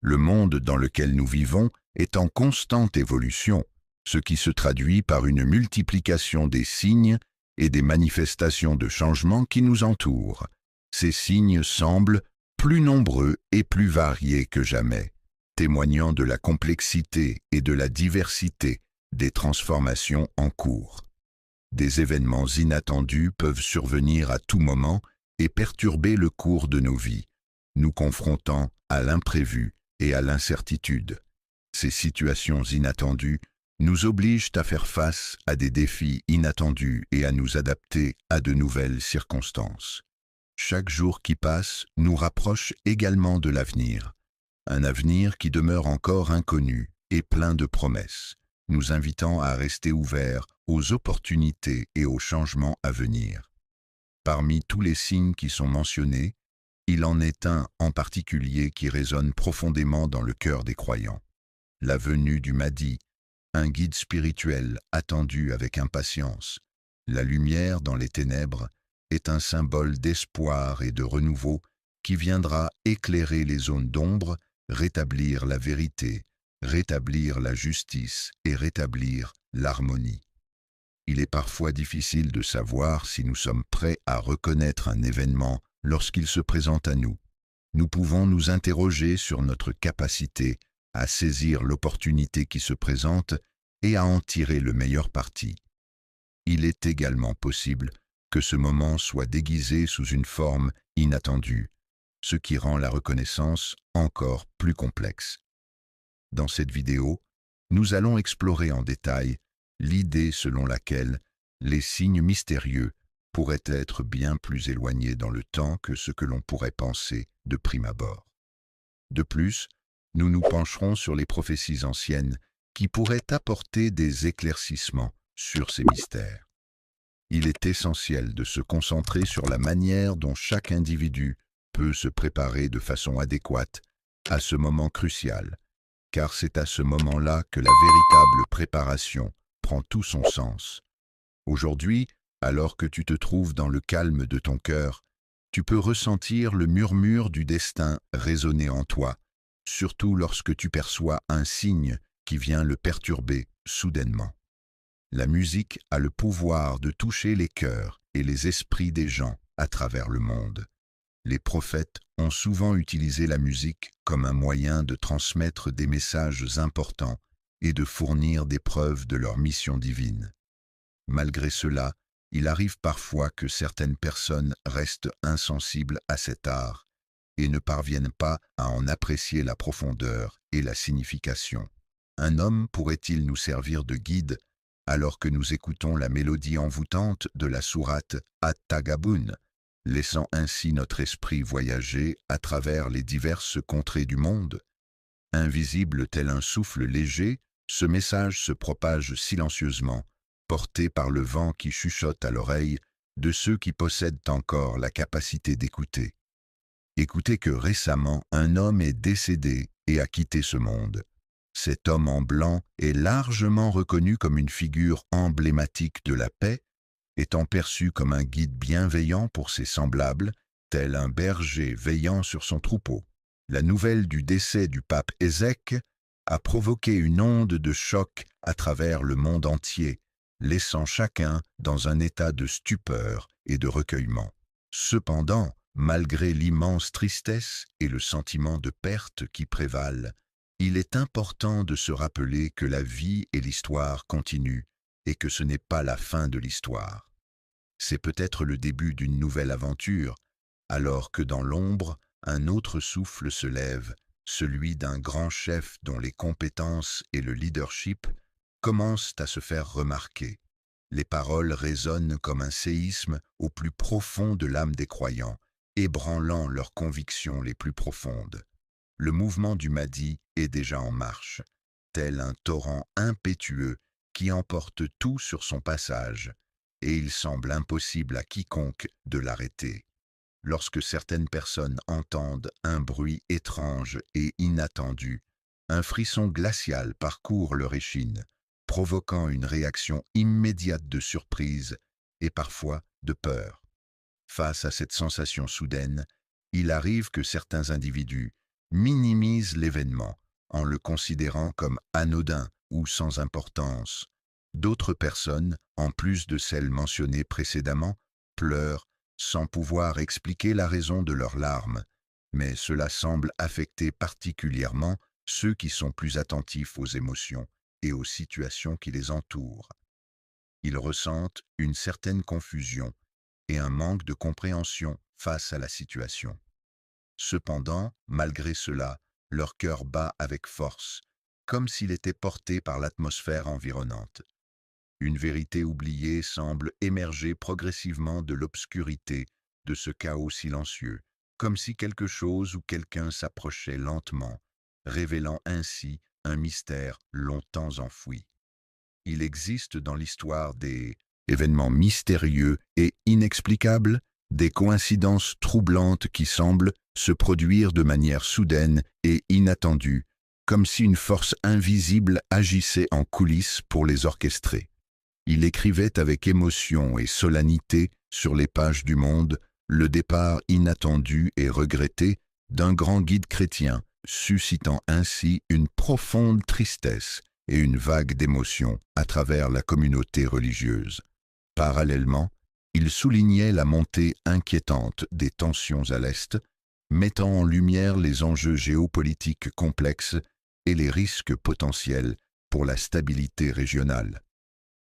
Le monde dans lequel nous vivons est en constante évolution, ce qui se traduit par une multiplication des signes et des manifestations de changement qui nous entourent. Ces signes semblent plus nombreux et plus variés que jamais, témoignant de la complexité et de la diversité des transformations en cours. Des événements inattendus peuvent survenir à tout moment et perturber le cours de nos vies, nous confrontant à l'imprévu et à l'incertitude. Ces situations inattendues nous obligent à faire face à des défis inattendus et à nous adapter à de nouvelles circonstances. Chaque jour qui passe nous rapproche également de l'avenir, un avenir qui demeure encore inconnu et plein de promesses, nous invitant à rester ouverts aux opportunités et aux changements à venir. Parmi tous les signes qui sont mentionnés, il en est un en particulier qui résonne profondément dans le cœur des croyants. La venue du Mahdi, un guide spirituel attendu avec impatience. La lumière dans les ténèbres est un symbole d'espoir et de renouveau qui viendra éclairer les zones d'ombre, rétablir la vérité, rétablir la justice et rétablir l'harmonie. Il est parfois difficile de savoir si nous sommes prêts à reconnaître un événement lorsqu'il se présente à nous. Nous pouvons nous interroger sur notre capacité à saisir l'opportunité qui se présente et à en tirer le meilleur parti. Il est également possible que ce moment soit déguisé sous une forme inattendue, ce qui rend la reconnaissance encore plus complexe. Dans cette vidéo, nous allons explorer en détail l'idée selon laquelle les signes mystérieux pourraient être bien plus éloignés dans le temps que ce que l'on pourrait penser de prime abord. De plus, nous nous pencherons sur les prophéties anciennes qui pourraient apporter des éclaircissements sur ces mystères. Il est essentiel de se concentrer sur la manière dont chaque individu peut se préparer de façon adéquate à ce moment crucial, car c'est à ce moment-là que la véritable préparation prend tout son sens. Aujourd'hui, alors que tu te trouves dans le calme de ton cœur, tu peux ressentir le murmure du destin résonner en toi, surtout lorsque tu perçois un signe qui vient le perturber soudainement. La musique a le pouvoir de toucher les cœurs et les esprits des gens à travers le monde. Les prophètes ont souvent utilisé la musique comme un moyen de transmettre des messages importants et de fournir des preuves de leur mission divine. Malgré cela, il arrive parfois que certaines personnes restent insensibles à cet art et ne parviennent pas à en apprécier la profondeur et la signification. Un homme pourrait-il nous servir de guide alors que nous écoutons la mélodie envoûtante de la sourate At-Tagabun, laissant ainsi notre esprit voyager à travers les diverses contrées du monde? Invisible tel un souffle léger, ce message se propage silencieusement, porté par le vent qui chuchote à l'oreille de ceux qui possèdent encore la capacité d'écouter. Écoutez que récemment, un homme est décédé et a quitté ce monde. Cet homme en blanc est largement reconnu comme une figure emblématique de la paix, étant perçu comme un guide bienveillant pour ses semblables, tel un berger veillant sur son troupeau. La nouvelle du décès du pape Ézèque a provoqué une onde de choc à travers le monde entier, laissant chacun dans un état de stupeur et de recueillement. Cependant, malgré l'immense tristesse et le sentiment de perte qui prévalent, il est important de se rappeler que la vie et l'histoire continuent et que ce n'est pas la fin de l'histoire. C'est peut-être le début d'une nouvelle aventure, alors que dans l'ombre, un autre souffle se lève, celui d'un grand chef dont les compétences et le leadership commencent à se faire remarquer. Les paroles résonnent comme un séisme au plus profond de l'âme des croyants, ébranlant leurs convictions les plus profondes. Le mouvement du Mahdi est déjà en marche, tel un torrent impétueux qui emporte tout sur son passage, et il semble impossible à quiconque de l'arrêter. Lorsque certaines personnes entendent un bruit étrange et inattendu, un frisson glacial parcourt leur échine, provoquant une réaction immédiate de surprise et parfois de peur. Face à cette sensation soudaine, il arrive que certains individus minimisent l'événement en le considérant comme anodin ou sans importance. D'autres personnes, en plus de celles mentionnées précédemment, pleurent sans pouvoir expliquer la raison de leurs larmes, mais cela semble affecter particulièrement ceux qui sont plus attentifs aux émotions et aux situations qui les entourent. Ils ressentent une certaine confusion et un manque de compréhension face à la situation. Cependant, malgré cela, leur cœur bat avec force, comme s'il était porté par l'atmosphère environnante. Une vérité oubliée semble émerger progressivement de l'obscurité de ce chaos silencieux, comme si quelque chose ou quelqu'un s'approchait lentement, révélant ainsi un mystère longtemps enfoui. Il existe dans l'histoire des événements mystérieux et inexplicables, des coïncidences troublantes qui semblent se produire de manière soudaine et inattendue, comme si une force invisible agissait en coulisses pour les orchestrer. Il écrivait avec émotion et solennité sur les pages du Monde le départ inattendu et regretté d'un grand guide chrétien, suscitant ainsi une profonde tristesse et une vague d'émotion à travers la communauté religieuse. Parallèlement, il soulignait la montée inquiétante des tensions à l'Est, mettant en lumière les enjeux géopolitiques complexes et les risques potentiels pour la stabilité régionale.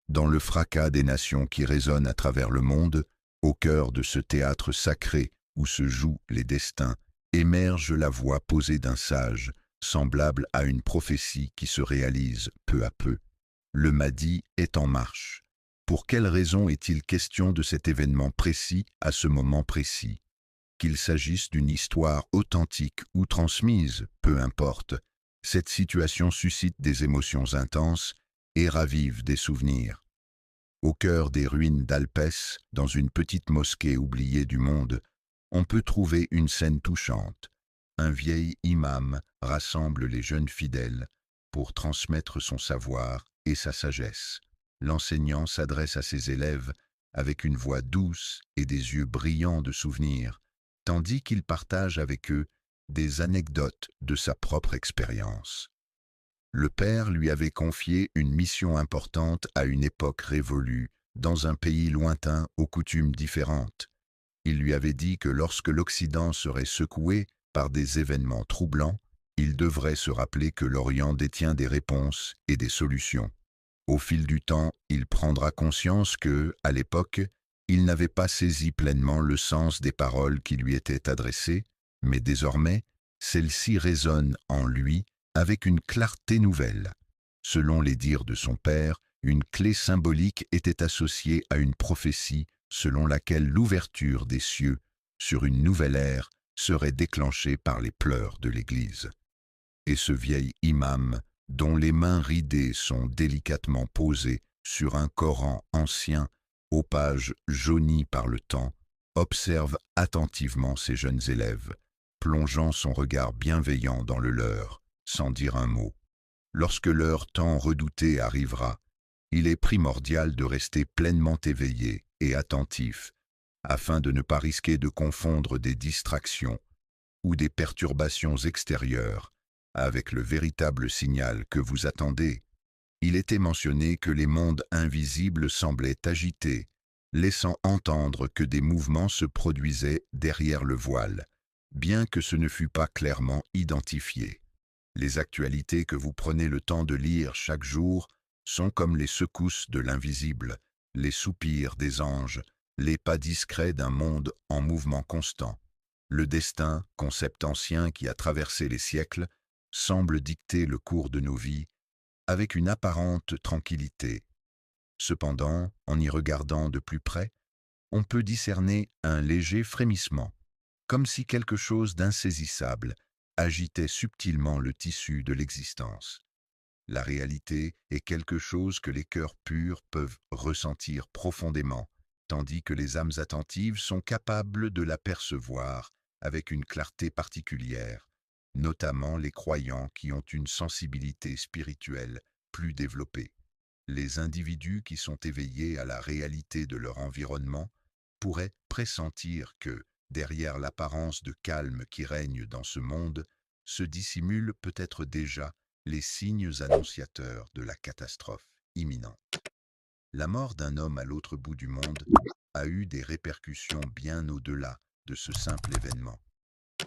Dans le fracas des nations qui résonnent à travers le monde, au cœur de ce théâtre sacré où se jouent les destins, émerge la voix posée d'un sage, semblable à une prophétie qui se réalise peu à peu. Le Mahdi est en marche. Pour quelle raison est-il question de cet événement précis à ce moment précis? Qu'il s'agisse d'une histoire authentique ou transmise, peu importe, cette situation suscite des émotions intenses et ravive des souvenirs. Au cœur des ruines d'Alpès, dans une petite mosquée oubliée du monde, on peut trouver une scène touchante. Un vieil imam rassemble les jeunes fidèles pour transmettre son savoir et sa sagesse. L'enseignant s'adresse à ses élèves avec une voix douce et des yeux brillants de souvenirs, tandis qu'il partage avec eux des anecdotes de sa propre expérience. Le père lui avait confié une mission importante à une époque révolue, dans un pays lointain aux coutumes différentes. Il lui avait dit que lorsque l'Occident serait secoué par des événements troublants, il devrait se rappeler que l'Orient détient des réponses et des solutions. Au fil du temps, il prendra conscience que, à l'époque, il n'avait pas saisi pleinement le sens des paroles qui lui étaient adressées, mais désormais, celles-ci résonnent en lui avec une clarté nouvelle. Selon les dires de son père, une clé symbolique était associée à une prophétie selon laquelle l'ouverture des cieux sur une nouvelle ère serait déclenchée par les pleurs de l'Église. Et ce vieil imam, dont les mains ridées sont délicatement posées sur un Coran ancien, aux pages jaunies par le temps, observe attentivement ses jeunes élèves, plongeant son regard bienveillant dans le leur, sans dire un mot. Lorsque leur temps redouté arrivera, il est primordial de rester pleinement éveillé et attentif, afin de ne pas risquer de confondre des distractions ou des perturbations extérieures avec le véritable signal que vous attendez. Il était mentionné que les mondes invisibles semblaient agités, laissant entendre que des mouvements se produisaient derrière le voile, bien que ce ne fût pas clairement identifié. Les actualités que vous prenez le temps de lire chaque jour sont comme les secousses de l'invisible, les soupirs des anges, les pas discrets d'un monde en mouvement constant. Le destin, concept ancien qui a traversé les siècles, semble dicter le cours de nos vies avec une apparente tranquillité. Cependant, en y regardant de plus près, on peut discerner un léger frémissement, comme si quelque chose d'insaisissable agitait subtilement le tissu de l'existence. La réalité est quelque chose que les cœurs purs peuvent ressentir profondément, tandis que les âmes attentives sont capables de l'apercevoir avec une clarté particulière, notamment les croyants qui ont une sensibilité spirituelle plus développée. Les individus qui sont éveillés à la réalité de leur environnement pourraient pressentir que, derrière l'apparence de calme qui règne dans ce monde, se dissimulent peut-être déjà les signes annonciateurs de la catastrophe imminente. La mort d'un homme à l'autre bout du monde a eu des répercussions bien au-delà de ce simple événement.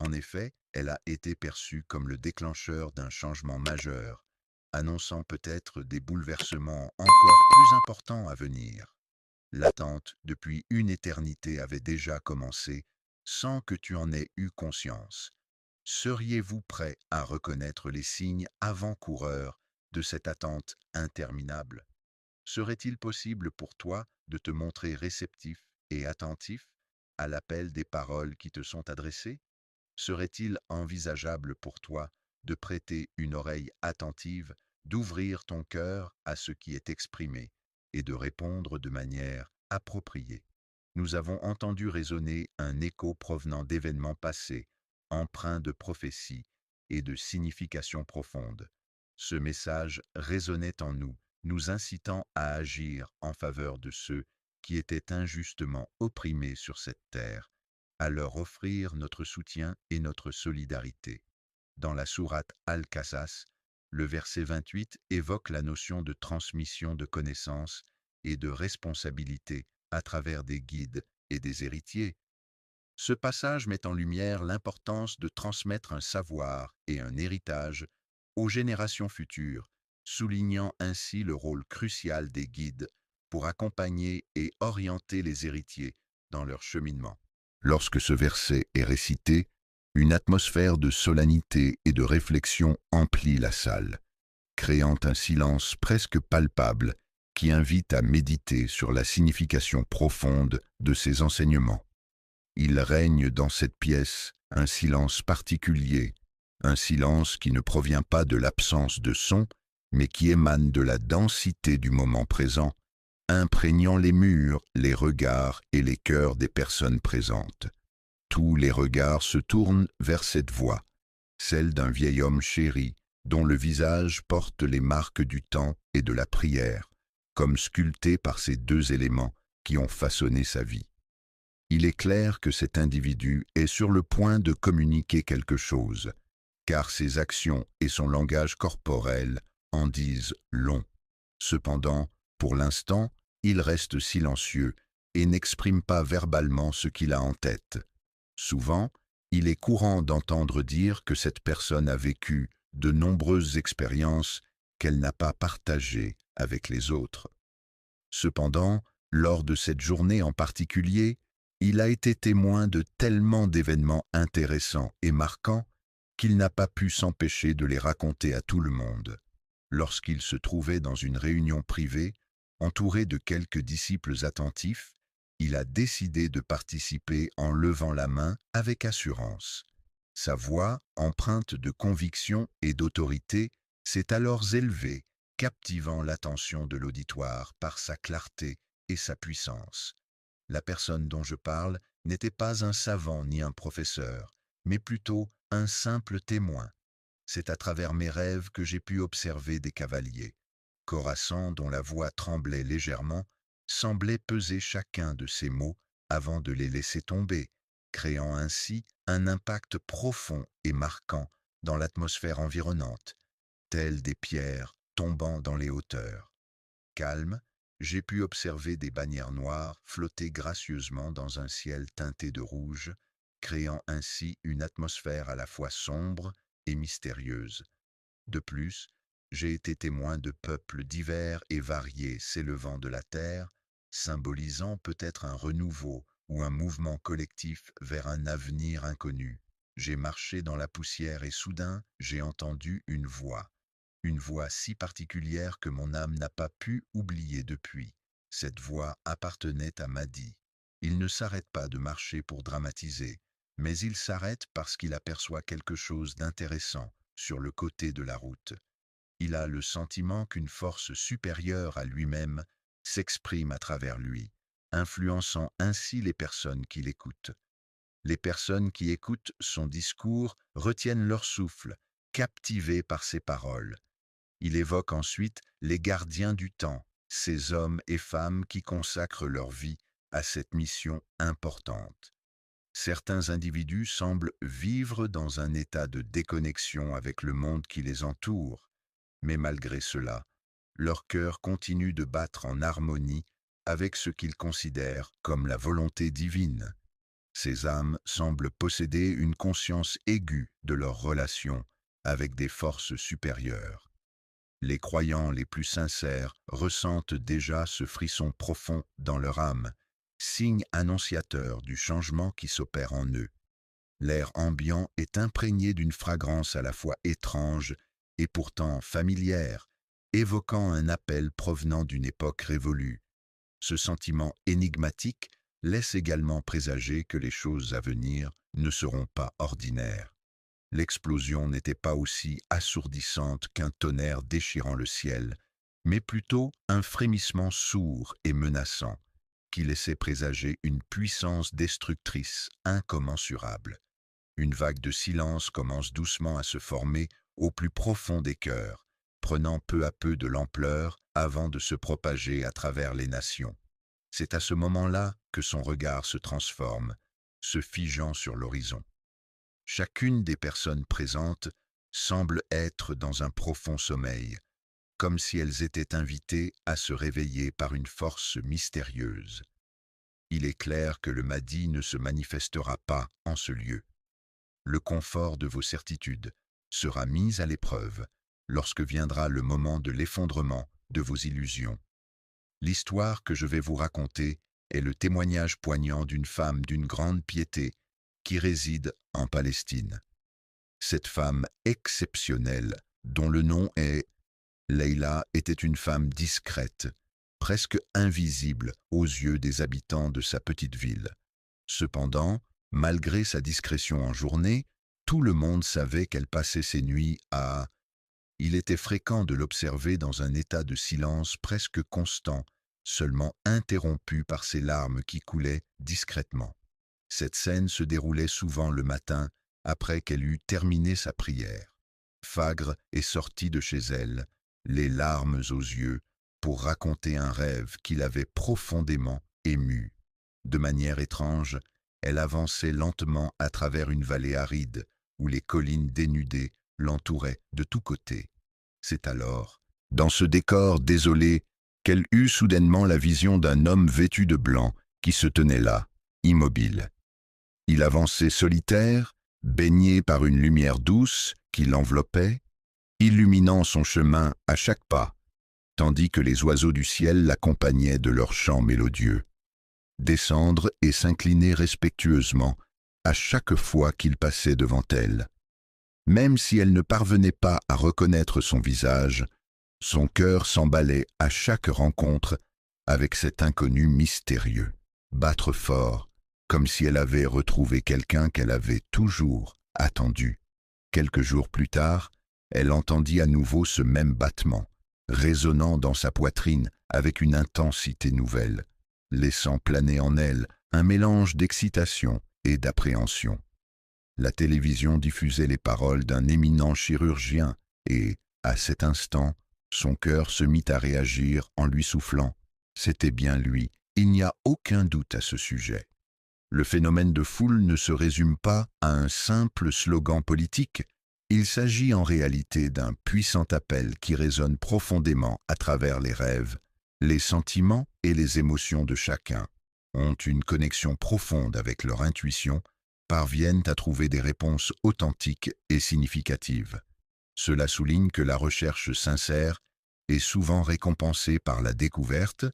En effet, elle a été perçue comme le déclencheur d'un changement majeur, annonçant peut-être des bouleversements encore plus importants à venir. L'attente depuis une éternité avait déjà commencé sans que tu en aies eu conscience. Seriez-vous prêt à reconnaître les signes avant-coureurs de cette attente interminable? Serait-il possible pour toi de te montrer réceptif et attentif à l'appel des paroles qui te sont adressées? Serait-il envisageable pour toi de prêter une oreille attentive, d'ouvrir ton cœur à ce qui est exprimé et de répondre de manière appropriée? Nous avons entendu résonner un écho provenant d'événements passés, empreints de prophéties et de significations profondes. Ce message résonnait en nous, nous incitant à agir en faveur de ceux qui étaient injustement opprimés sur cette terre, à leur offrir notre soutien et notre solidarité. Dans la sourate Al-Qasas, le verset 28 évoque la notion de transmission de connaissances et de responsabilité à travers des guides et des héritiers. Ce passage met en lumière l'importance de transmettre un savoir et un héritage aux générations futures, soulignant ainsi le rôle crucial des guides pour accompagner et orienter les héritiers dans leur cheminement. Lorsque ce verset est récité, une atmosphère de solennité et de réflexion emplit la salle, créant un silence presque palpable qui invite à méditer sur la signification profonde de ces enseignements. Il règne dans cette pièce un silence particulier, un silence qui ne provient pas de l'absence de son, mais qui émane de la densité du moment présent, imprégnant les murs, les regards et les cœurs des personnes présentes. Tous les regards se tournent vers cette voix, celle d'un vieil homme chéri, dont le visage porte les marques du temps et de la prière, comme sculpté par ces deux éléments qui ont façonné sa vie. Il est clair que cet individu est sur le point de communiquer quelque chose, car ses actions et son langage corporel en disent long. Cependant, pour l'instant, il reste silencieux et n'exprime pas verbalement ce qu'il a en tête. Souvent, il est courant d'entendre dire que cette personne a vécu de nombreuses expériences qu'elle n'a pas partagées avec les autres. Cependant, lors de cette journée en particulier, il a été témoin de tellement d'événements intéressants et marquants qu'il n'a pas pu s'empêcher de les raconter à tout le monde. Lorsqu'il se trouvait dans une réunion privée, entouré de quelques disciples attentifs, il a décidé de participer en levant la main avec assurance. Sa voix, empreinte de conviction et d'autorité, s'est alors élevée, captivant l'attention de l'auditoire par sa clarté et sa puissance. La personne dont je parle n'était pas un savant ni un professeur, mais plutôt un simple témoin. C'est à travers mes rêves que j'ai pu observer des cavaliers. Khorassan, dont la voix tremblait légèrement, semblait peser chacun de ces mots avant de les laisser tomber, créant ainsi un impact profond et marquant dans l'atmosphère environnante, telles des pierres tombant dans les hauteurs. Calme, j'ai pu observer des bannières noires flotter gracieusement dans un ciel teinté de rouge, créant ainsi une atmosphère à la fois sombre et mystérieuse. De plus, j'ai été témoin de peuples divers et variés s'élevant de la terre, symbolisant peut-être un renouveau ou un mouvement collectif vers un avenir inconnu. J'ai marché dans la poussière et soudain, j'ai entendu une voix si particulière que mon âme n'a pas pu oublier depuis. Cette voix appartenait à Mahdi. Il ne s'arrête pas de marcher pour dramatiser, mais il s'arrête parce qu'il aperçoit quelque chose d'intéressant sur le côté de la route. Il a le sentiment qu'une force supérieure à lui-même s'exprime à travers lui, influençant ainsi les personnes qui l'écoutent. Les personnes qui écoutent son discours retiennent leur souffle, captivées par ses paroles. Il évoque ensuite les gardiens du temps, ces hommes et femmes qui consacrent leur vie à cette mission importante. Certains individus semblent vivre dans un état de déconnexion avec le monde qui les entoure, mais malgré cela, leur cœur continue de battre en harmonie avec ce qu'ils considèrent comme la volonté divine. Ces âmes semblent posséder une conscience aiguë de leur relation avec des forces supérieures. Les croyants les plus sincères ressentent déjà ce frisson profond dans leur âme, signe annonciateur du changement qui s'opère en eux. L'air ambiant est imprégné d'une fragrance à la fois étrange et pourtant familière, évoquant un appel provenant d'une époque révolue. Ce sentiment énigmatique laisse également présager que les choses à venir ne seront pas ordinaires. L'explosion n'était pas aussi assourdissante qu'un tonnerre déchirant le ciel, mais plutôt un frémissement sourd et menaçant, qui laissait présager une puissance destructrice incommensurable. Une vague de silence commence doucement à se former au plus profond des cœurs, prenant peu à peu de l'ampleur avant de se propager à travers les nations. C'est à ce moment-là que son regard se transforme, se figeant sur l'horizon. Chacune des personnes présentes semble être dans un profond sommeil, comme si elles étaient invitées à se réveiller par une force mystérieuse. Il est clair que le Mahdi ne se manifestera pas en ce lieu. Le confort de vos certitudes sera mis à l'épreuve lorsque viendra le moment de l'effondrement de vos illusions. L'histoire que je vais vous raconter est le témoignage poignant d'une femme d'une grande piété qui réside en Palestine. Cette femme exceptionnelle, dont le nom est Leïla, était une femme discrète, presque invisible aux yeux des habitants de sa petite ville. Cependant, malgré sa discrétion en journée, tout le monde savait qu'elle passait ses nuits à... Il était fréquent de l'observer dans un état de silence presque constant, seulement interrompu par ses larmes qui coulaient discrètement. Cette scène se déroulait souvent le matin, après qu'elle eût terminé sa prière. Fagre est sorti de chez elle, les larmes aux yeux, pour raconter un rêve qui l'avait profondément ému. De manière étrange, elle avançait lentement à travers une vallée aride, où les collines dénudées l'entouraient de tous côtés. C'est alors, dans ce décor désolé, qu'elle eut soudainement la vision d'un homme vêtu de blanc qui se tenait là, immobile. Il avançait solitaire, baigné par une lumière douce qui l'enveloppait, illuminant son chemin à chaque pas, tandis que les oiseaux du ciel l'accompagnaient de leurs chants mélodieux. Descendre et s'incliner respectueusement à chaque fois qu'il passait devant elle. Même si elle ne parvenait pas à reconnaître son visage, son cœur s'emballait à chaque rencontre avec cet inconnu mystérieux. Battre fort, comme si elle avait retrouvé quelqu'un qu'elle avait toujours attendu. Quelques jours plus tard, elle entendit à nouveau ce même battement, résonnant dans sa poitrine avec une intensité nouvelle, laissant planer en elle un mélange d'excitation et d'appréhension. La télévision diffusait les paroles d'un éminent chirurgien et, à cet instant, son cœur se mit à réagir en lui soufflant. C'était bien lui, il n'y a aucun doute à ce sujet. Le phénomène de foule ne se résume pas à un simple slogan politique, il s'agit en réalité d'un puissant appel qui résonne profondément à travers les rêves. Les sentiments et les émotions de chacun ont une connexion profonde avec leur intuition, parviennent à trouver des réponses authentiques et significatives. Cela souligne que la recherche sincère est souvent récompensée par la découverte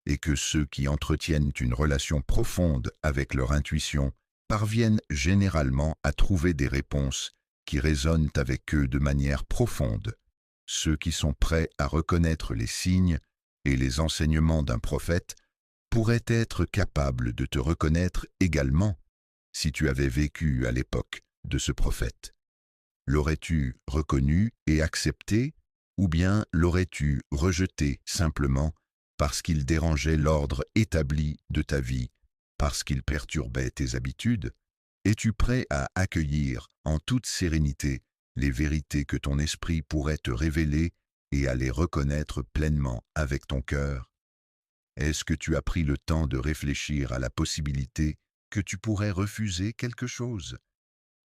et que ceux qui entretiennent une relation profonde avec leur intuition parviennent généralement à trouver des réponses qui résonnent avec eux de manière profonde. Ceux qui sont prêts à reconnaître les signes et les enseignements d'un prophète pourraient être capables de te reconnaître également si tu avais vécu à l'époque de ce prophète. L'aurais-tu reconnu et accepté, ou bien l'aurais-tu rejeté simplement parce qu'il dérangeait l'ordre établi de ta vie, parce qu'il perturbait tes habitudes? Es-tu prêt à accueillir en toute sérénité les vérités que ton esprit pourrait te révéler et à les reconnaître pleinement avec ton cœur? Est-ce que tu as pris le temps de réfléchir à la possibilité que tu pourrais refuser quelque chose?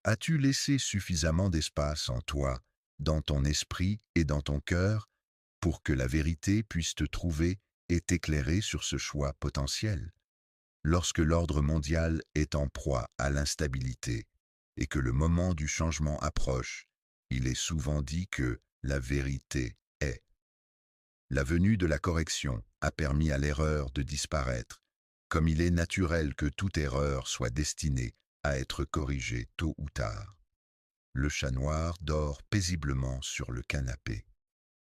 As-tu laissé suffisamment d'espace en toi, dans ton esprit et dans ton cœur, pour que la vérité puisse te trouver et t'éclairer sur ce choix potentiel? Lorsque l'ordre mondial est en proie à l'instabilité et que le moment du changement approche, il est souvent dit que la vérité est. La venue de la correction a permis à l'erreur de disparaître, comme il est naturel que toute erreur soit destinée à être corrigée tôt ou tard. Le chat noir dort paisiblement sur le canapé.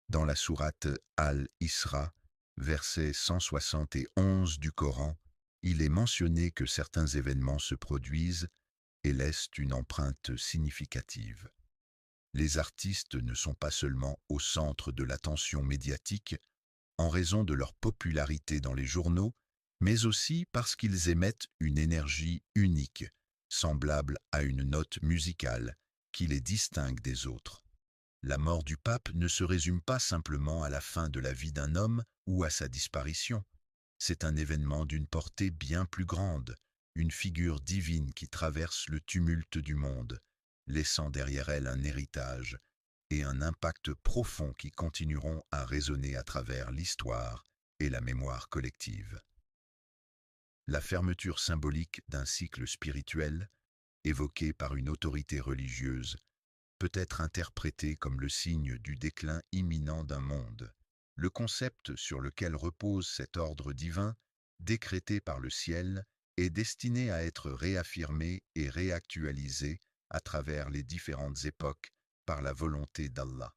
Dans la sourate Al-Isra, verset 171 du Coran, il est mentionné que certains événements se produisent et laissent une empreinte significative. Les artistes ne sont pas seulement au centre de l'attention médiatique en raison de leur popularité dans les journaux, mais aussi parce qu'ils émettent une énergie unique, semblable à une note musicale, qui les distingue des autres. La mort du pape ne se résume pas simplement à la fin de la vie d'un homme ou à sa disparition. C'est un événement d'une portée bien plus grande, une figure divine qui traverse le tumulte du monde, laissant derrière elle un héritage et un impact profond qui continueront à résonner à travers l'histoire et la mémoire collective. La fermeture symbolique d'un cycle spirituel, évoqué par une autorité religieuse, peut être interprété comme le signe du déclin imminent d'un monde. Le concept sur lequel repose cet ordre divin, décrété par le ciel, est destiné à être réaffirmé et réactualisé à travers les différentes époques par la volonté d'Allah.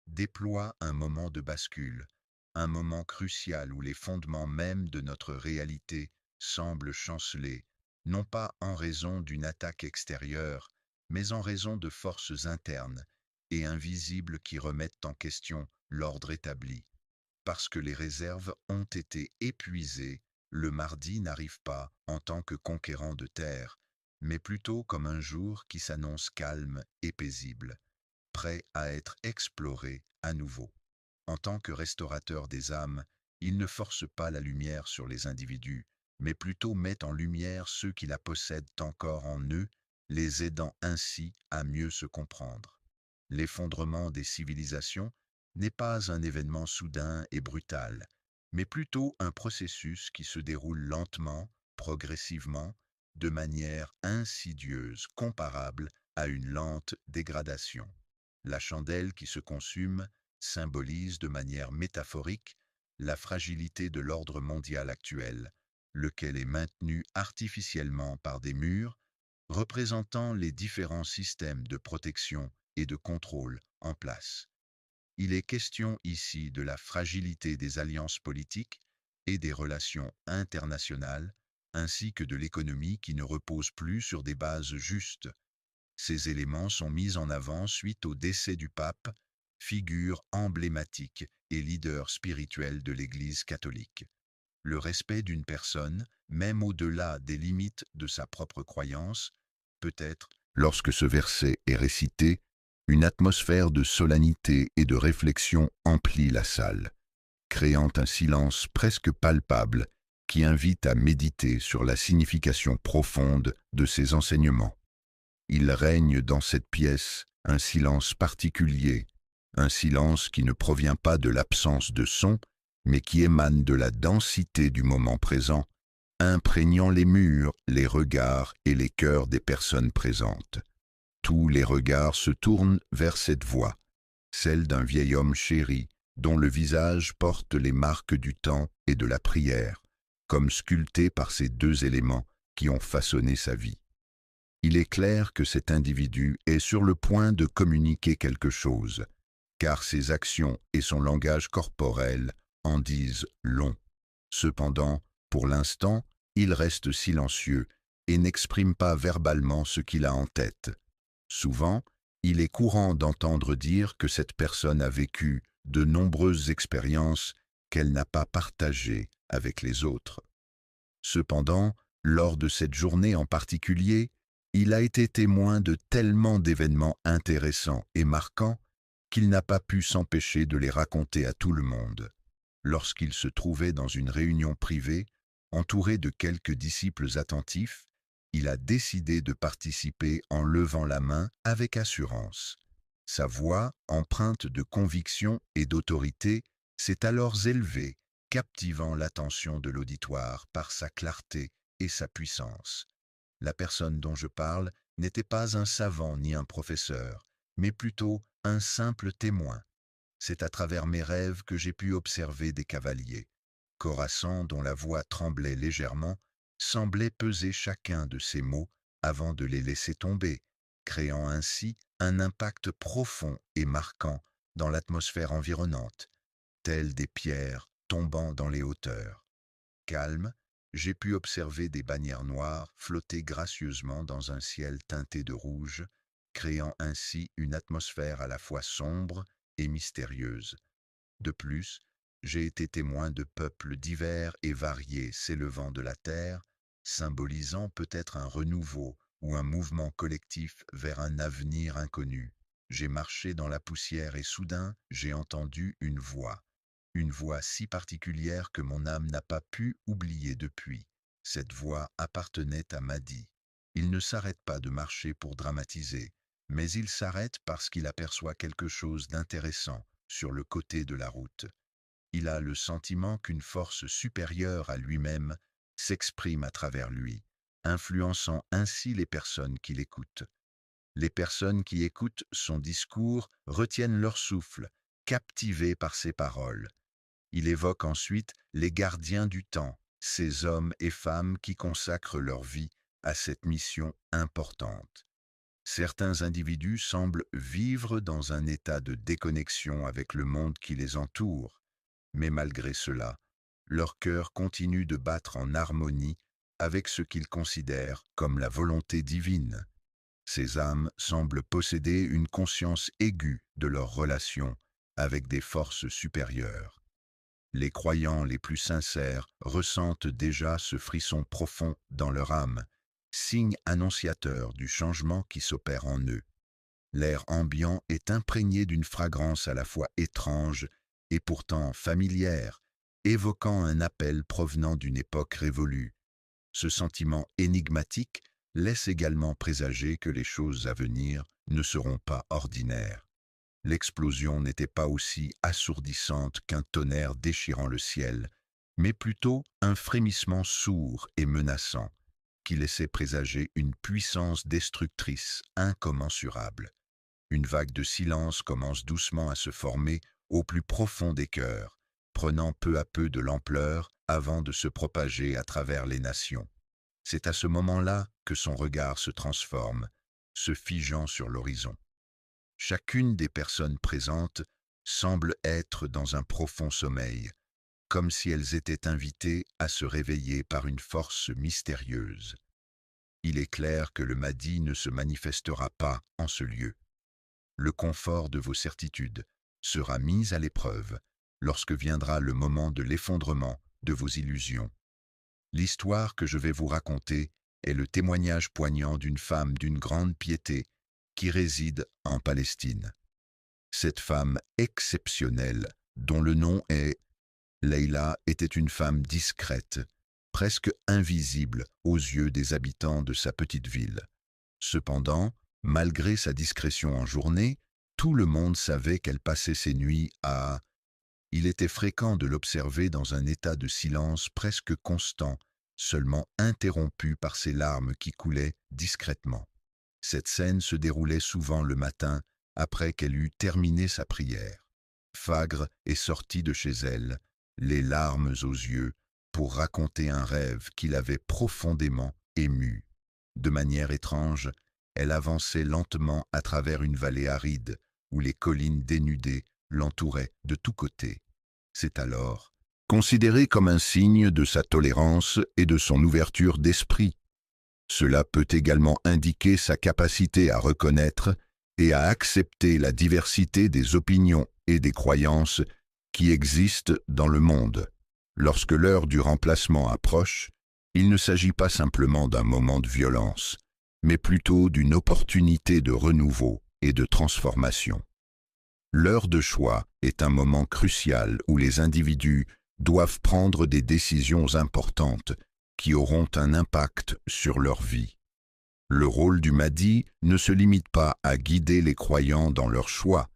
Déploie un moment de bascule, un moment crucial où les fondements mêmes de notre réalité semblent chanceler, non pas en raison d'une attaque extérieure, mais en raison de forces internes et invisibles qui remettent en question l'ordre établi. Parce que les réserves ont été épuisées, le mardi n'arrive pas en tant que conquérant de terre, mais plutôt comme un jour qui s'annonce calme et paisible, prêt à être exploré à nouveau. En tant que restaurateur des âmes, il ne force pas la lumière sur les individus, mais plutôt met en lumière ceux qui la possèdent encore en eux, les aidant ainsi à mieux se comprendre. L'effondrement des civilisations n'est pas un événement soudain et brutal, mais plutôt un processus qui se déroule lentement, progressivement, de manière insidieuse, comparable à une lente dégradation. La chandelle qui se consume symbolise de manière métaphorique la fragilité de l'ordre mondial actuel, lequel est maintenu artificiellement par des murs représentant les différents systèmes de protection et de contrôle en place. Il est question ici de la fragilité des alliances politiques et des relations internationales, ainsi que de l'économie qui ne repose plus sur des bases justes. Ces éléments sont mis en avant suite au décès du pape, figure emblématique et leader spirituel de l'Église catholique. Le respect d'une personne, même au-delà des limites de sa propre croyance, peut être, lorsque ce verset est récité, une atmosphère de solennité et de réflexion emplit la salle, créant un silence presque palpable qui invite à méditer sur la signification profonde de ces enseignements. Il règne dans cette pièce un silence particulier, un silence qui ne provient pas de l'absence de son, mais qui émane de la densité du moment présent, imprégnant les murs, les regards et les cœurs des personnes présentes. Tous les regards se tournent vers cette voix, celle d'un vieil homme chéri, dont le visage porte les marques du temps et de la prière, comme sculpté par ces deux éléments qui ont façonné sa vie. Il est clair que cet individu est sur le point de communiquer quelque chose, car ses actions et son langage corporel en disent long. Cependant, pour l'instant, il reste silencieux et n'exprime pas verbalement ce qu'il a en tête. Souvent, il est courant d'entendre dire que cette personne a vécu de nombreuses expériences qu'elle n'a pas partagées avec les autres. Cependant, lors de cette journée en particulier, il a été témoin de tellement d'événements intéressants et marquants qu'il n'a pas pu s'empêcher de les raconter à tout le monde. Lorsqu'il se trouvait dans une réunion privée, entouré de quelques disciples attentifs, Il a décidé de participer en levant la main avec assurance. Sa voix, empreinte de conviction et d'autorité, s'est alors élevée, captivant l'attention de l'auditoire par sa clarté et sa puissance. La personne dont je parle n'était pas un savant ni un professeur, mais plutôt un simple témoin. C'est à travers mes rêves que j'ai pu observer des cavaliers. Khorassan, dont la voix tremblait légèrement, semblait peser chacun de ces mots avant de les laisser tomber, créant ainsi un impact profond et marquant dans l'atmosphère environnante, telles des pierres tombant dans les hauteurs. Calme, j'ai pu observer des bannières noires flotter gracieusement dans un ciel teinté de rouge, créant ainsi une atmosphère à la fois sombre et mystérieuse. De plus, j'ai été témoin de peuples divers et variés s'élevant de la terre, symbolisant peut-être un renouveau ou un mouvement collectif vers un avenir inconnu. J'ai marché dans la poussière et soudain, j'ai entendu une voix si particulière que mon âme n'a pas pu oublier depuis. Cette voix appartenait à Mahdi. Il ne s'arrête pas de marcher pour dramatiser, mais il s'arrête parce qu'il aperçoit quelque chose d'intéressant sur le côté de la route. Il a le sentiment qu'une force supérieure à lui-même s'exprime à travers lui, influençant ainsi les personnes qui l'écoutent. Les personnes qui écoutent son discours retiennent leur souffle, captivées par ses paroles. Il évoque ensuite les gardiens du temps, ces hommes et femmes qui consacrent leur vie à cette mission importante. Certains individus semblent vivre dans un état de déconnexion avec le monde qui les entoure, mais malgré cela, leur cœur continue de battre en harmonie avec ce qu'ils considèrent comme la volonté divine. Ces âmes semblent posséder une conscience aiguë de leur relation avec des forces supérieures. Les croyants les plus sincères ressentent déjà ce frisson profond dans leur âme, signe annonciateur du changement qui s'opère en eux. L'air ambiant est imprégné d'une fragrance à la fois étrange et pourtant familière, évoquant un appel provenant d'une époque révolue. Ce sentiment énigmatique laisse également présager que les choses à venir ne seront pas ordinaires. L'explosion n'était pas aussi assourdissante qu'un tonnerre déchirant le ciel, mais plutôt un frémissement sourd et menaçant, qui laissait présager une puissance destructrice incommensurable. Une vague de silence commence doucement à se former au plus profond des cœurs, prenant peu à peu de l'ampleur avant de se propager à travers les nations. C'est à ce moment-là que son regard se transforme, se figeant sur l'horizon. Chacune des personnes présentes semble être dans un profond sommeil, comme si elles étaient invitées à se réveiller par une force mystérieuse. Il est clair que le Mahdi ne se manifestera pas en ce lieu. Le confort de vos certitudes sera mis à l'épreuve lorsque viendra le moment de l'effondrement de vos illusions. L'histoire que je vais vous raconter est le témoignage poignant d'une femme d'une grande piété qui réside en Palestine. Cette femme exceptionnelle, dont le nom est Leïla, était une femme discrète, presque invisible aux yeux des habitants de sa petite ville. Cependant, malgré sa discrétion en journée, tout le monde savait qu'elle passait ses nuits à... Il était fréquent de l'observer dans un état de silence presque constant, seulement interrompu par ses larmes qui coulaient discrètement. Cette scène se déroulait souvent le matin, après qu'elle eut terminé sa prière. Fagre est sortie de chez elle, les larmes aux yeux, pour raconter un rêve qui l'avait profondément émue. De manière étrange, elle avançait lentement à travers une vallée aride, où les collines dénudées l'entouraient de tous côtés. C'est alors considéré comme un signe de sa tolérance et de son ouverture d'esprit. Cela peut également indiquer sa capacité à reconnaître et à accepter la diversité des opinions et des croyances qui existent dans le monde. Lorsque l'heure du remplacement approche, il ne s'agit pas simplement d'un moment de violence, mais plutôt d'une opportunité de renouveau et de transformation. L'heure de choix est un moment crucial où les individus doivent prendre des décisions importantes qui auront un impact sur leur vie. Le rôle du Mahdi ne se limite pas à guider les croyants dans leur choix,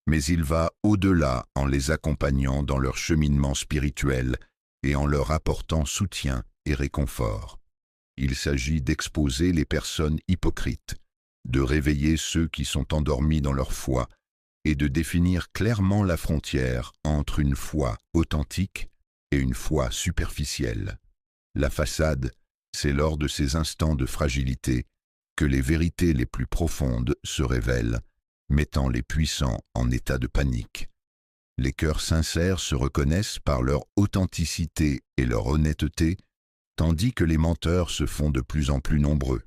mais il va au-delà en les accompagnant dans leur cheminement spirituel et en leur apportant soutien et réconfort. Il s'agit d'exposer les personnes hypocrites, de réveiller ceux qui sont endormis dans leur foi et de définir clairement la frontière entre une foi authentique et une foi superficielle. La façade, c'est lors de ces instants de fragilité que les vérités les plus profondes se révèlent, mettant les puissants en état de panique. Les cœurs sincères se reconnaissent par leur authenticité et leur honnêteté, tandis que les menteurs se font de plus en plus nombreux.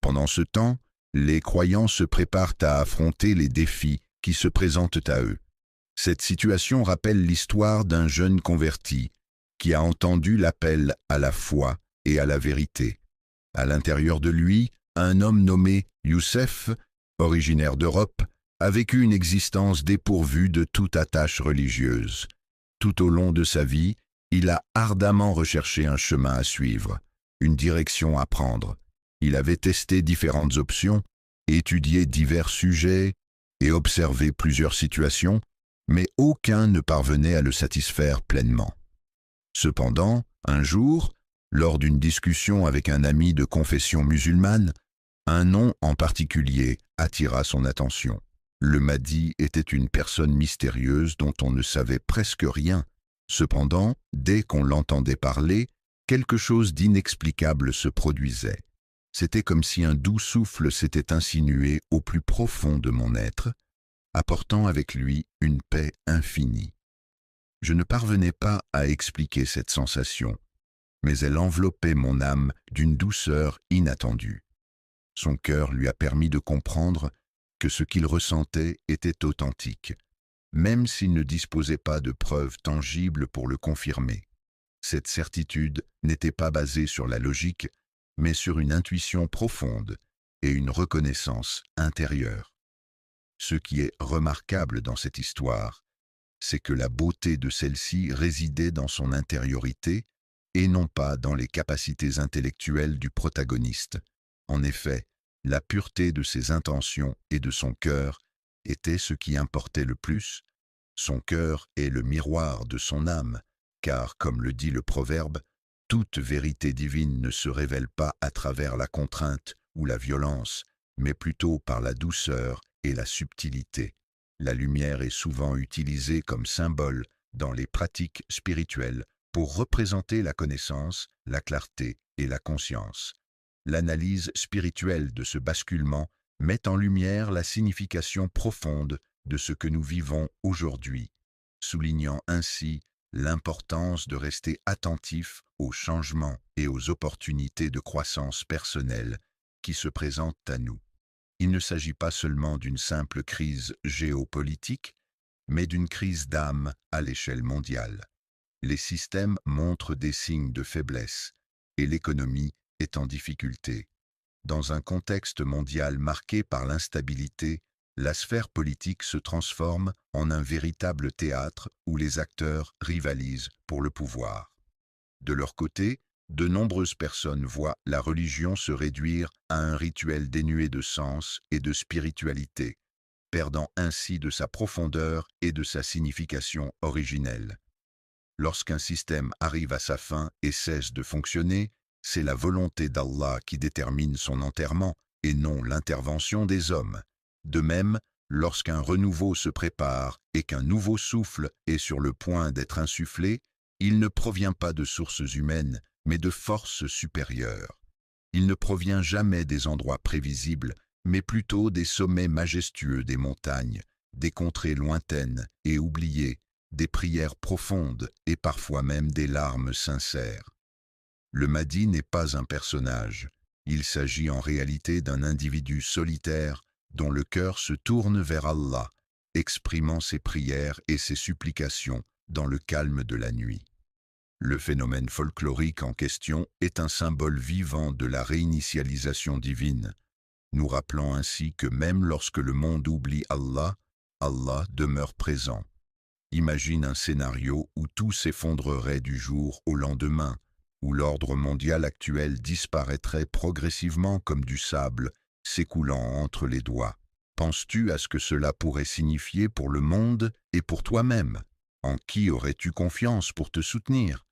Pendant ce temps, les croyants se préparent à affronter les défis qui se présentent à eux. Cette situation rappelle l'histoire d'un jeune converti qui a entendu l'appel à la foi et à la vérité. À l'intérieur de lui, un homme nommé Youssef, originaire d'Europe, a vécu une existence dépourvue de toute attache religieuse. Tout au long de sa vie, il a ardemment recherché un chemin à suivre, une direction à prendre. Il avait testé différentes options, étudié divers sujets et observé plusieurs situations, mais aucun ne parvenait à le satisfaire pleinement. Cependant, un jour, lors d'une discussion avec un ami de confession musulmane, un nom en particulier attira son attention. Le Mahdi était une personne mystérieuse dont on ne savait presque rien. Cependant, dès qu'on l'entendait parler, quelque chose d'inexplicable se produisait. C'était comme si un doux souffle s'était insinué au plus profond de mon être, apportant avec lui une paix infinie. Je ne parvenais pas à expliquer cette sensation, mais elle enveloppait mon âme d'une douceur inattendue. Son cœur lui a permis de comprendre que ce qu'il ressentait était authentique, même s'il ne disposait pas de preuves tangibles pour le confirmer. Cette certitude n'était pas basée sur la logique, mais sur une intuition profonde et une reconnaissance intérieure. Ce qui est remarquable dans cette histoire, c'est que la beauté de celle-ci résidait dans son intériorité et non pas dans les capacités intellectuelles du protagoniste. En effet, la pureté de ses intentions et de son cœur était ce qui importait le plus. Son cœur est le miroir de son âme, car, comme le dit le proverbe, toute vérité divine ne se révèle pas à travers la contrainte ou la violence, mais plutôt par la douceur et la subtilité. La lumière est souvent utilisée comme symbole dans les pratiques spirituelles pour représenter la connaissance, la clarté et la conscience. L'analyse spirituelle de ce basculement met en lumière la signification profonde de ce que nous vivons aujourd'hui, soulignant ainsi l'importance de rester attentif aux changements et aux opportunités de croissance personnelle qui se présentent à nous. Il ne s'agit pas seulement d'une simple crise géopolitique, mais d'une crise d'âme à l'échelle mondiale. Les systèmes montrent des signes de faiblesse et l'économie est en difficulté. Dans un contexte mondial marqué par l'instabilité, la sphère politique se transforme en un véritable théâtre où les acteurs rivalisent pour le pouvoir. De leur côté, de nombreuses personnes voient la religion se réduire à un rituel dénué de sens et de spiritualité, perdant ainsi de sa profondeur et de sa signification originelle. Lorsqu'un système arrive à sa fin et cesse de fonctionner, c'est la volonté d'Allah qui détermine son enterrement et non l'intervention des hommes. De même, lorsqu'un renouveau se prépare et qu'un nouveau souffle est sur le point d'être insufflé, il ne provient pas de sources humaines, mais de forces supérieures. Il ne provient jamais des endroits prévisibles, mais plutôt des sommets majestueux des montagnes, des contrées lointaines et oubliées, des prières profondes et parfois même des larmes sincères. Le Mahdi n'est pas un personnage, il s'agit en réalité d'un individu solitaire dont le cœur se tourne vers Allah, exprimant ses prières et ses supplications dans le calme de la nuit. Le phénomène folklorique en question est un symbole vivant de la réinitialisation divine, nous rappelant ainsi que même lorsque le monde oublie Allah, Allah demeure présent. Imagine un scénario où tout s'effondrerait du jour au lendemain. où l'ordre mondial actuel disparaîtrait progressivement comme du sable s'écoulant entre les doigts. Penses-tu à ce que cela pourrait signifier pour le monde et pour toi-même? En qui aurais-tu confiance pour te soutenir?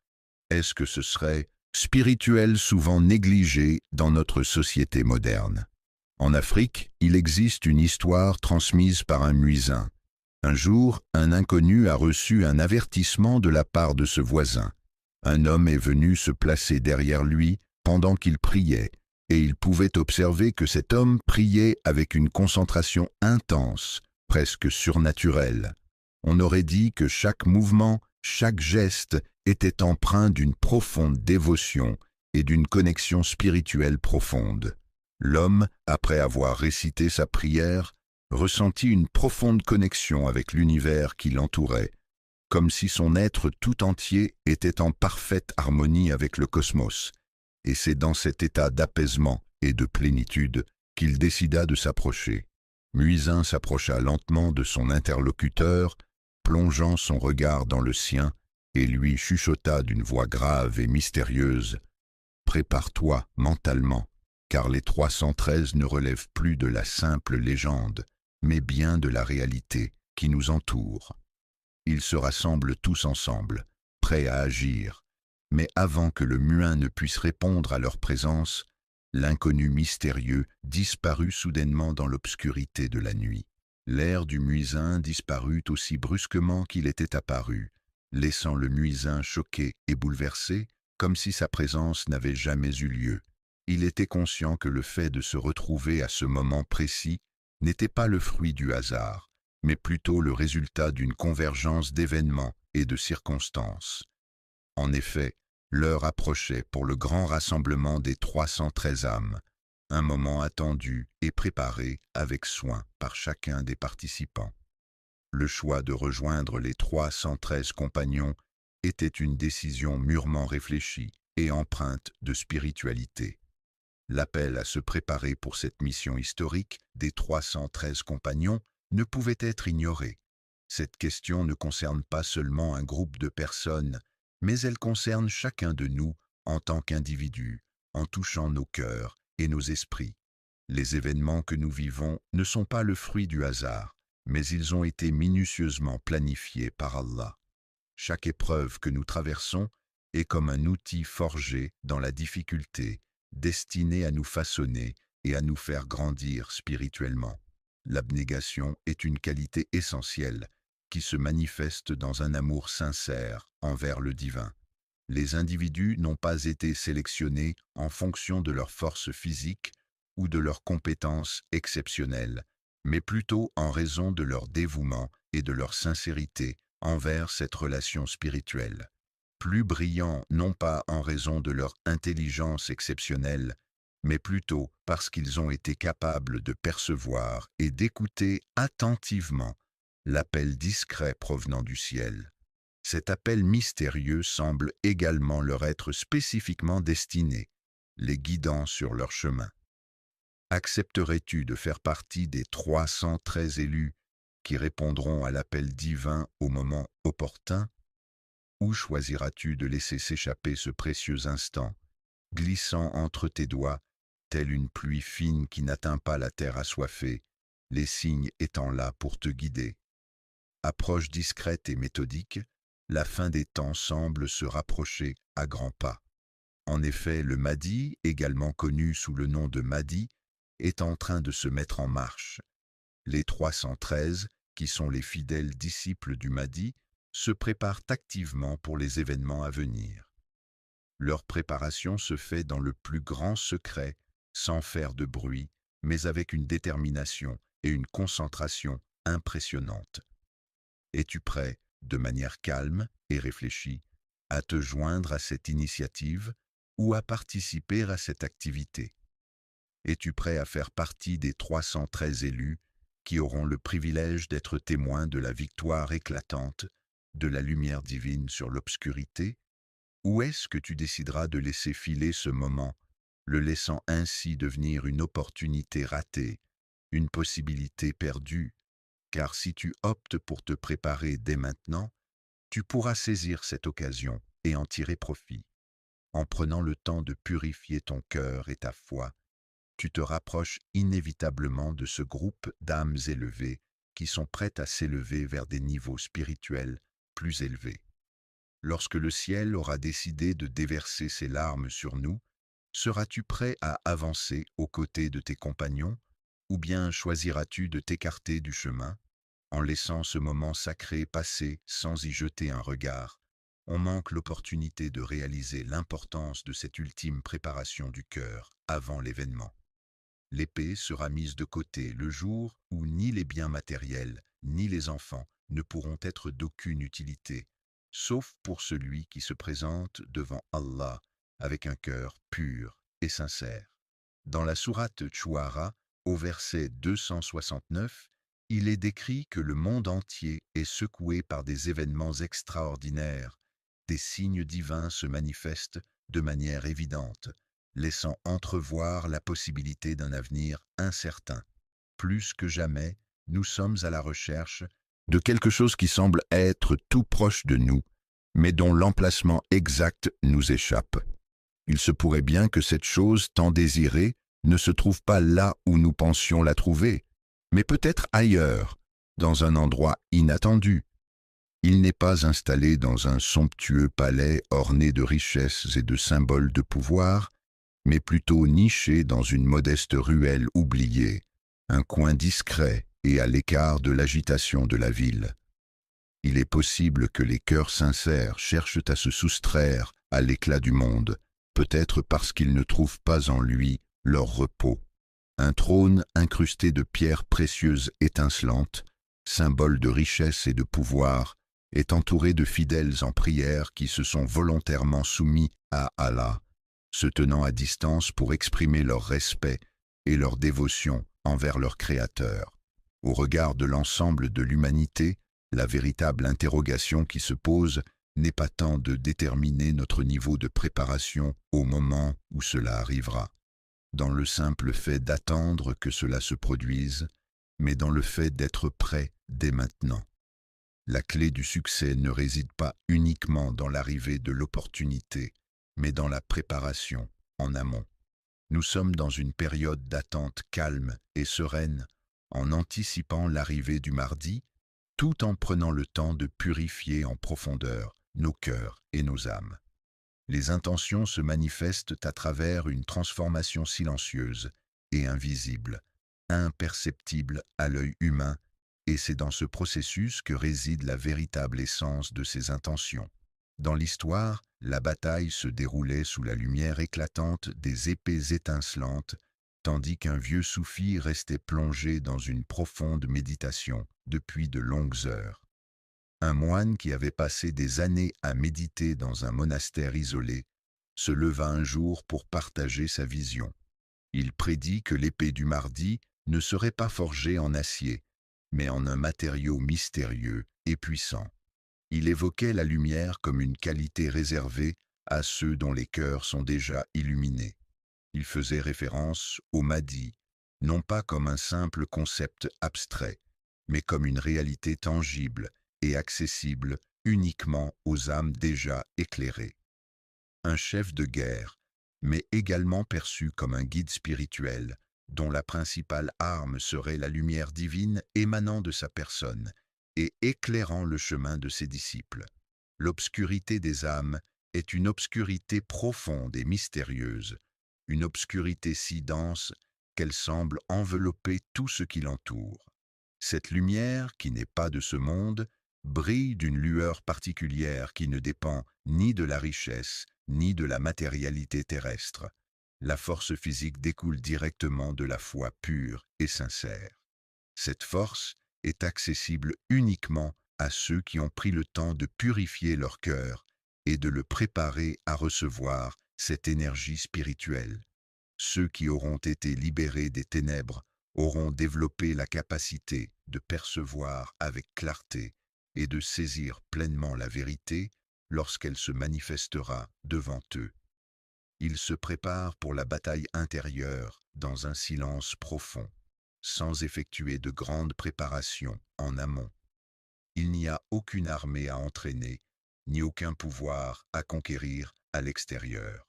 Est-ce que ce serait spirituel souvent négligé dans notre société moderne? En Afrique, il existe une histoire transmise par un muezzin. Un jour, un inconnu a reçu un avertissement de la part de ce voisin. Un homme est venu se placer derrière lui pendant qu'il priait, et il pouvait observer que cet homme priait avec une concentration intense, presque surnaturelle. On aurait dit que chaque mouvement, chaque geste était empreint d'une profonde dévotion et d'une connexion spirituelle profonde. L'homme, après avoir récité sa prière, ressentit une profonde connexion avec l'univers qui l'entourait, comme si son être tout entier était en parfaite harmonie avec le cosmos. Et c'est dans cet état d'apaisement et de plénitude qu'il décida de s'approcher. Muezzin s'approcha lentement de son interlocuteur, plongeant son regard dans le sien, et lui chuchota d'une voix grave et mystérieuse: « Prépare-toi mentalement, car les 313 ne relèvent plus de la simple légende, mais bien de la réalité qui nous entoure. Ils se rassemblent tous ensemble, prêts à agir, mais avant que le muezzin ne puisse répondre à leur présence, l'inconnu mystérieux disparut soudainement dans l'obscurité de la nuit. L'air du muezzin disparut aussi brusquement qu'il était apparu, laissant le muezzin choqué et bouleversé, comme si sa présence n'avait jamais eu lieu. Il était conscient que le fait de se retrouver à ce moment précis n'était pas le fruit du hasard, mais plutôt le résultat d'une convergence d'événements et de circonstances. En effet, l'heure approchait pour le grand rassemblement des 313 âmes, un moment attendu et préparé avec soin par chacun des participants. Le choix de rejoindre les 313 compagnons était une décision mûrement réfléchie et empreinte de spiritualité. L'appel à se préparer pour cette mission historique des 313 compagnons ne pouvait être ignoré. Cette question ne concerne pas seulement un groupe de personnes, mais elle concerne chacun de nous en tant qu'individus, en touchant nos cœurs et nos esprits. Les événements que nous vivons ne sont pas le fruit du hasard, mais ils ont été minutieusement planifiés par Allah. Chaque épreuve que nous traversons est comme un outil forgé dans la difficulté, destiné à nous façonner et à nous faire grandir spirituellement. L'abnégation est une qualité essentielle qui se manifeste dans un amour sincère envers le divin. Les individus n'ont pas été sélectionnés en fonction de leur force physique ou de leurs compétences exceptionnelles, mais plutôt en raison de leur dévouement et de leur sincérité envers cette relation spirituelle. Plus brillants non pas en raison de leur intelligence exceptionnelle, mais plutôt parce qu'ils ont été capables de percevoir et d'écouter attentivement l'appel discret provenant du ciel. Cet appel mystérieux semble également leur être spécifiquement destiné, les guidant sur leur chemin. Accepterais-tu de faire partie des 313 élus qui répondront à l'appel divin au moment opportun? Ou choisiras-tu de laisser s'échapper ce précieux instant, glissant entre tes doigts, telle une pluie fine qui n'atteint pas la terre assoiffée, les signes étant là pour te guider? Approche discrète et méthodique, la fin des temps semble se rapprocher à grands pas. En effet, le Mahdi, également connu sous le nom de Mahdi, est en train de se mettre en marche. Les 313, qui sont les fidèles disciples du Mahdi, se préparent activement pour les événements à venir. Leur préparation se fait dans le plus grand secret, sans faire de bruit, mais avec une détermination et une concentration impressionnantes. Es-tu prêt, de manière calme et réfléchie, à te joindre à cette initiative ou à participer à cette activité? Es-tu prêt à faire partie des 313 élus qui auront le privilège d'être témoins de la victoire éclatante de la lumière divine sur l'obscurité? Ou est-ce que tu décideras de laisser filer ce moment, le laissant ainsi devenir une opportunité ratée, une possibilité perdue? Car si tu optes pour te préparer dès maintenant, tu pourras saisir cette occasion et en tirer profit. En prenant le temps de purifier ton cœur et ta foi, tu te rapproches inévitablement de ce groupe d'âmes élevées qui sont prêtes à s'élever vers des niveaux spirituels plus élevés. Lorsque le ciel aura décidé de déverser ses larmes sur nous, seras-tu prêt à avancer aux côtés de tes compagnons, ou bien choisiras-tu de t'écarter du chemin, en laissant ce moment sacré passer sans y jeter un regard? On manque l'opportunité de réaliser l'importance de cette ultime préparation du cœur avant l'événement. L'épée sera mise de côté le jour où ni les biens matériels, ni les enfants ne pourront être d'aucune utilité, sauf pour celui qui se présente devant Allah avec un cœur pur et sincère. Dans la sourate Chouara, au verset 269, il est décrit que le monde entier est secoué par des événements extraordinaires. Des signes divins se manifestent de manière évidente, laissant entrevoir la possibilité d'un avenir incertain. Plus que jamais, nous sommes à la recherche de quelque chose qui semble être tout proche de nous, mais dont l'emplacement exact nous échappe. Il se pourrait bien que cette chose tant désirée ne se trouve pas là où nous pensions la trouver, mais peut-être ailleurs, dans un endroit inattendu. Il n'est pas installé dans un somptueux palais orné de richesses et de symboles de pouvoir, mais plutôt niché dans une modeste ruelle oubliée, un coin discret et à l'écart de l'agitation de la ville. Il est possible que les cœurs sincères cherchent à se soustraire à l'éclat du monde, peut-être parce qu'ils ne trouvent pas en lui leur repos. Un trône incrusté de pierres précieuses étincelantes, symbole de richesse et de pouvoir, est entouré de fidèles en prière qui se sont volontairement soumis à Allah, se tenant à distance pour exprimer leur respect et leur dévotion envers leur Créateur. Au regard de l'ensemble de l'humanité, la véritable interrogation qui se pose n'est pas tant de déterminer notre niveau de préparation au moment où cela arrivera, dans le simple fait d'attendre que cela se produise, mais dans le fait d'être prêt dès maintenant. La clé du succès ne réside pas uniquement dans l'arrivée de l'opportunité, mais dans la préparation en amont. Nous sommes dans une période d'attente calme et sereine, en anticipant l'arrivée du mardi, tout en prenant le temps de purifier en profondeur nos cœurs et nos âmes. Les intentions se manifestent à travers une transformation silencieuse et invisible, imperceptible à l'œil humain, et c'est dans ce processus que réside la véritable essence de ces intentions. Dans l'histoire, la bataille se déroulait sous la lumière éclatante des épées étincelantes, tandis qu'un vieux soufi restait plongé dans une profonde méditation depuis de longues heures. Un moine qui avait passé des années à méditer dans un monastère isolé se leva un jour pour partager sa vision. Il prédit que l'épée du mardi ne serait pas forgée en acier, mais en un matériau mystérieux et puissant. Il évoquait la lumière comme une qualité réservée à ceux dont les cœurs sont déjà illuminés. Il faisait référence au Mahdi, non pas comme un simple concept abstrait, mais comme une réalité tangible et accessible uniquement aux âmes déjà éclairées. Un chef de guerre, mais également perçu comme un guide spirituel, dont la principale arme serait la lumière divine émanant de sa personne et éclairant le chemin de ses disciples. L'obscurité des âmes est une obscurité profonde et mystérieuse, une obscurité si dense qu'elle semble envelopper tout ce qui l'entoure. Cette lumière, qui n'est pas de ce monde, brille d'une lueur particulière qui ne dépend ni de la richesse, ni de la matérialité terrestre. La force physique découle directement de la foi pure et sincère. Cette force est accessible uniquement à ceux qui ont pris le temps de purifier leur cœur et de le préparer à recevoir cette énergie spirituelle. Ceux qui auront été libérés des ténèbres auront développé la capacité de percevoir avec clarté et de saisir pleinement la vérité lorsqu'elle se manifestera devant eux. Ils se préparent pour la bataille intérieure dans un silence profond, sans effectuer de grandes préparations en amont. Il n'y a aucune armée à entraîner, ni aucun pouvoir à conquérir à l'extérieur.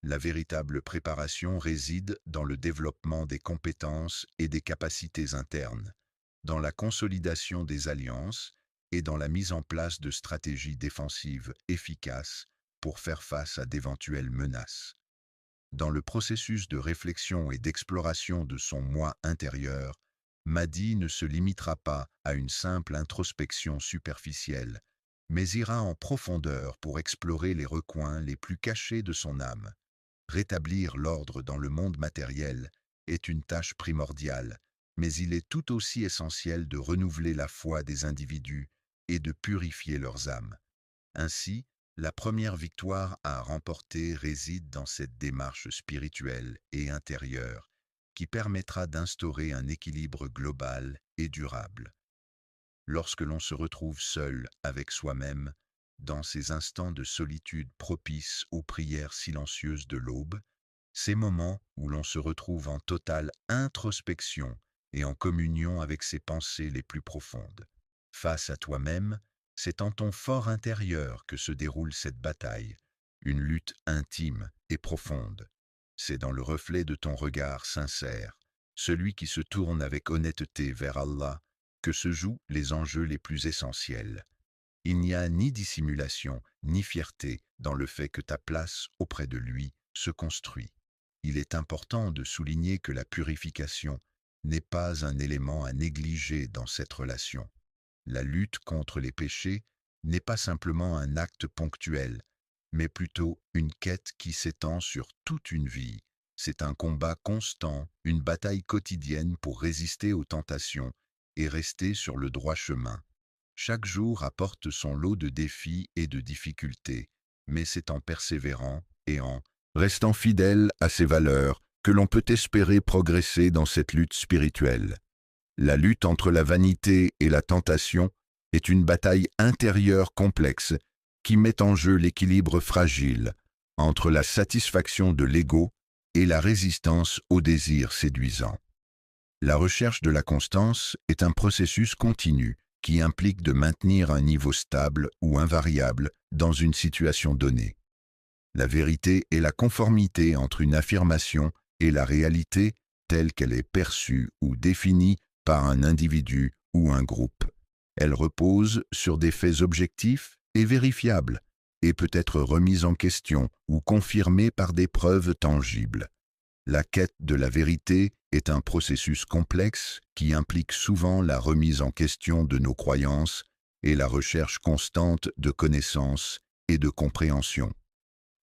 La véritable préparation réside dans le développement des compétences et des capacités internes, dans la consolidation des alliances et dans la mise en place de stratégies défensives efficaces pour faire face à d'éventuelles menaces. Dans le processus de réflexion et d'exploration de son moi intérieur, Mahdi ne se limitera pas à une simple introspection superficielle, mais ira en profondeur pour explorer les recoins les plus cachés de son âme. Rétablir l'ordre dans le monde matériel est une tâche primordiale, mais il est tout aussi essentiel de renouveler la foi des individus et de purifier leurs âmes. Ainsi, la première victoire à remporter réside dans cette démarche spirituelle et intérieure qui permettra d'instaurer un équilibre global et durable. Lorsque l'on se retrouve seul avec soi-même, dans ces instants de solitude propices aux prières silencieuses de l'aube, ces moments où l'on se retrouve en totale introspection et en communion avec ses pensées les plus profondes. Face à toi-même, c'est en ton fort intérieur que se déroule cette bataille, une lutte intime et profonde. C'est dans le reflet de ton regard sincère, celui qui se tourne avec honnêteté vers Allah, que se jouent les enjeux les plus essentiels. Il n'y a ni dissimulation, ni fierté dans le fait que ta place auprès de lui se construit. Il est important de souligner que la purification n'est pas un élément à négliger dans cette relation. La lutte contre les péchés n'est pas simplement un acte ponctuel, mais plutôt une quête qui s'étend sur toute une vie. C'est un combat constant, une bataille quotidienne pour résister aux tentations et rester sur le droit chemin. Chaque jour apporte son lot de défis et de difficultés, mais c'est en persévérant et en restant fidèle à ses valeurs que l'on peut espérer progresser dans cette lutte spirituelle. La lutte entre la vanité et la tentation est une bataille intérieure complexe qui met en jeu l'équilibre fragile entre la satisfaction de l'ego et la résistance au désir séduisant. La recherche de la constance est un processus continu qui implique de maintenir un niveau stable ou invariable dans une situation donnée. La vérité est la conformité entre une affirmation et la réalité telle qu'elle est perçue ou définie par un individu ou un groupe. Elle repose sur des faits objectifs et vérifiables et peut être remise en question ou confirmée par des preuves tangibles. La quête de la vérité est un processus complexe qui implique souvent la remise en question de nos croyances et la recherche constante de connaissances et de compréhension.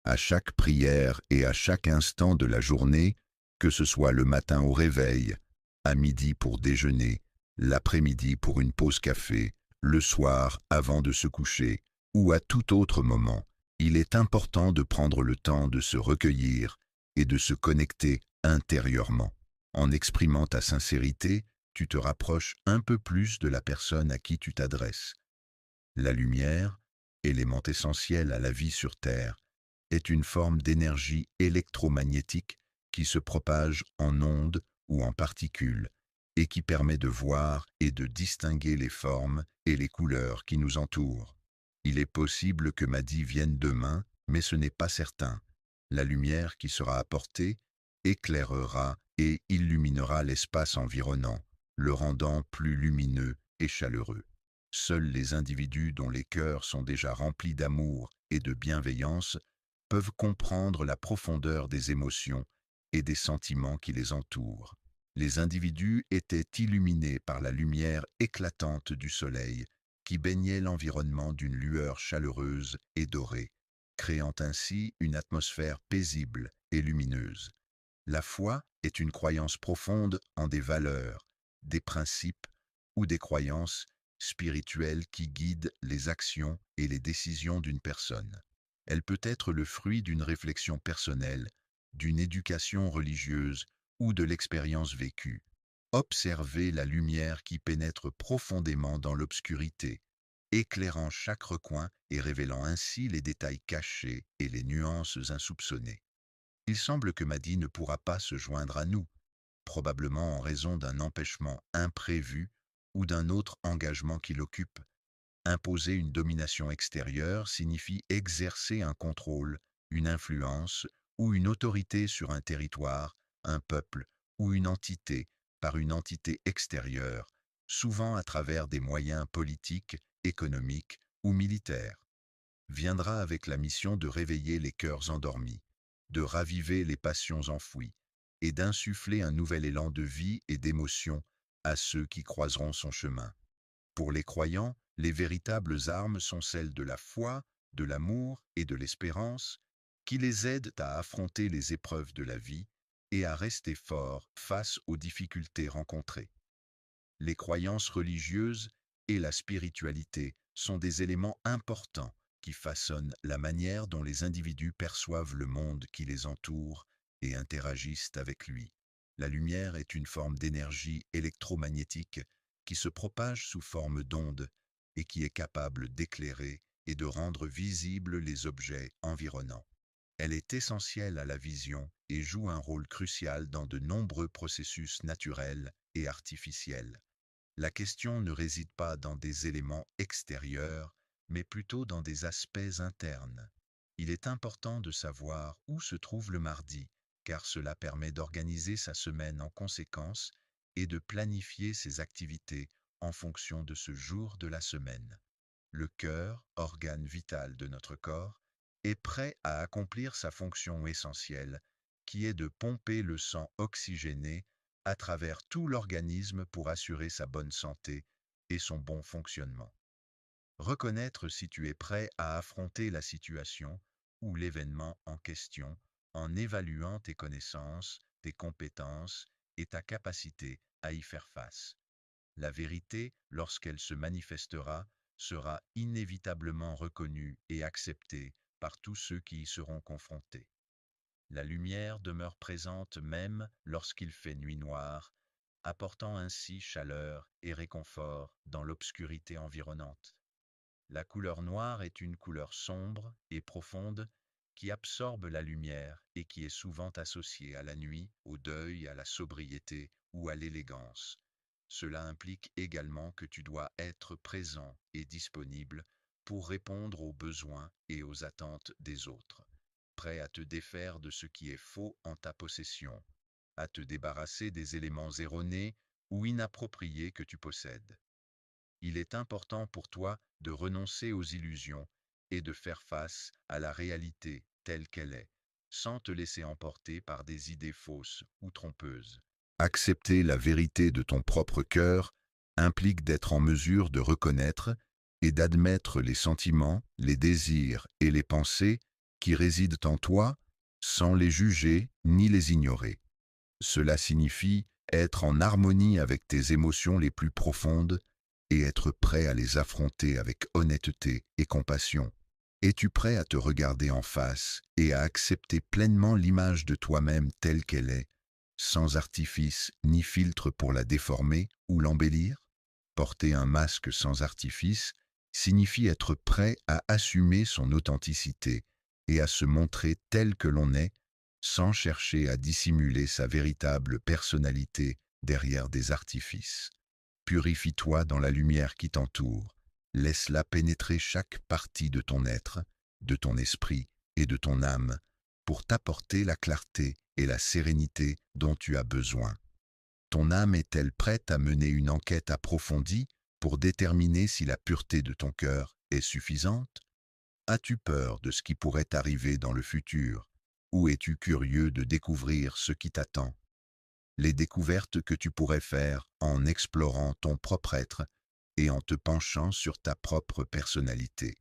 À chaque prière et à chaque instant de la journée, que ce soit le matin au réveil, à midi pour déjeuner, l'après-midi pour une pause café, le soir avant de se coucher ou à tout autre moment, il est important de prendre le temps de se recueillir et de se connecter intérieurement. En exprimant ta sincérité, tu te rapproches un peu plus de la personne à qui tu t'adresses. La lumière, élément essentiel à la vie sur Terre, est une forme d'énergie électromagnétique qui se propage en ondes ou en particules et qui permet de voir et de distinguer les formes et les couleurs qui nous entourent. Il est possible que Mahdi vienne demain, mais ce n'est pas certain. La lumière qui sera apportée éclairera et illuminera l'espace environnant, le rendant plus lumineux et chaleureux. Seuls les individus dont les cœurs sont déjà remplis d'amour et de bienveillance peuvent comprendre la profondeur des émotions et des sentiments qui les entourent. Les individus étaient illuminés par la lumière éclatante du soleil qui baignait l'environnement d'une lueur chaleureuse et dorée, créant ainsi une atmosphère paisible et lumineuse. La foi est une croyance profonde en des valeurs, des principes ou des croyances spirituelles qui guident les actions et les décisions d'une personne. Elle peut être le fruit d'une réflexion personnelle, d'une éducation religieuse ou de l'expérience vécue. Observez la lumière qui pénètre profondément dans l'obscurité, éclairant chaque recoin et révélant ainsi les détails cachés et les nuances insoupçonnées. Il semble que Mahdi ne pourra pas se joindre à nous, probablement en raison d'un empêchement imprévu ou d'un autre engagement qui l'occupe. Imposer une domination extérieure signifie exercer un contrôle, une influence ou une autorité sur un territoire, un peuple ou une entité par une entité extérieure, souvent à travers des moyens politiques, économiques ou militaires. Viendra avec la mission de réveiller les cœurs endormis, de raviver les passions enfouies et d'insuffler un nouvel élan de vie et d'émotion à ceux qui croiseront son chemin. Pour les croyants, les véritables armes sont celles de la foi, de l'amour et de l'espérance, qui les aident à affronter les épreuves de la vie et à rester forts face aux difficultés rencontrées. Les croyances religieuses et la spiritualité sont des éléments importants qui façonnent la manière dont les individus perçoivent le monde qui les entoure et interagissent avec lui. La lumière est une forme d'énergie électromagnétique qui se propage sous forme d'ondes et qui est capable d'éclairer et de rendre visibles les objets environnants. Elle est essentielle à la vision et joue un rôle crucial dans de nombreux processus naturels et artificiels. La question ne réside pas dans des éléments extérieurs, mais plutôt dans des aspects internes. Il est important de savoir où se trouve le mardi, car cela permet d'organiser sa semaine en conséquence et de planifier ses activités en fonction de ce jour de la semaine. Le cœur, organe vital de notre corps, est prêt à accomplir sa fonction essentielle, qui est de pomper le sang oxygéné à travers tout l'organisme pour assurer sa bonne santé et son bon fonctionnement. Reconnaître si tu es prêt à affronter la situation ou l'événement en question en évaluant tes connaissances, tes compétences et ta capacité à y faire face. La vérité, lorsqu'elle se manifestera, sera inévitablement reconnue et acceptée par tous ceux qui y seront confrontés. La lumière demeure présente même lorsqu'il fait nuit noire, apportant ainsi chaleur et réconfort dans l'obscurité environnante. La couleur noire est une couleur sombre et profonde qui absorbe la lumière et qui est souvent associée à la nuit, au deuil, à la sobriété ou à l'élégance. Cela implique également que tu dois être présent et disponible pour répondre aux besoins et aux attentes des autres, prêt à te défaire de ce qui est faux en ta possession, à te débarrasser des éléments erronés ou inappropriés que tu possèdes. Il est important pour toi de renoncer aux illusions et de faire face à la réalité telle qu'elle est, sans te laisser emporter par des idées fausses ou trompeuses. Accepter la vérité de ton propre cœur implique d'être en mesure de reconnaître et d'admettre les sentiments, les désirs et les pensées qui résident en toi sans les juger ni les ignorer. Cela signifie être en harmonie avec tes émotions les plus profondes et être prêt à les affronter avec honnêteté et compassion. Es-tu prêt à te regarder en face et à accepter pleinement l'image de toi-même telle qu'elle est, sans artifice ni filtre pour la déformer ou l'embellir? Porter un masque sans artifice signifie être prêt à assumer son authenticité et à se montrer tel que l'on est, sans chercher à dissimuler sa véritable personnalité derrière des artifices. Purifie-toi dans la lumière qui t'entoure. Laisse-la pénétrer chaque partie de ton être, de ton esprit et de ton âme pour t'apporter la clarté et la sérénité dont tu as besoin. Ton âme est-elle prête à mener une enquête approfondie pour déterminer si la pureté de ton cœur est suffisante? As-tu peur de ce qui pourrait arriver dans le futur? Ou es-tu curieux de découvrir ce qui t'attend? Les découvertes que tu pourrais faire en explorant ton propre être et en te penchant sur ta propre personnalité.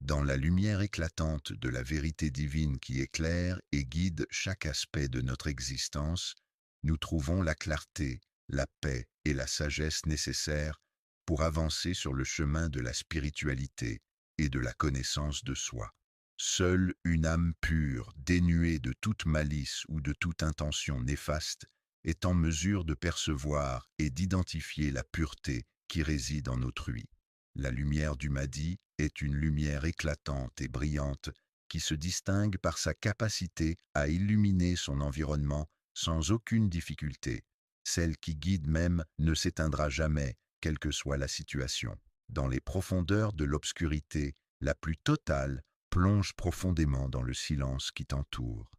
Dans la lumière éclatante de la vérité divine qui éclaire et guide chaque aspect de notre existence, nous trouvons la clarté, la paix et la sagesse nécessaires pour avancer sur le chemin de la spiritualité et de la connaissance de soi. Seule une âme pure, dénuée de toute malice ou de toute intention néfaste, est en mesure de percevoir et d'identifier la pureté qui réside en autrui. La lumière du Mahdi est une lumière éclatante et brillante qui se distingue par sa capacité à illuminer son environnement sans aucune difficulté. Celle qui guide même ne s'éteindra jamais, quelle que soit la situation. dans les profondeurs de l'obscurité la plus totale, plonge profondément dans le silence qui t'entoure.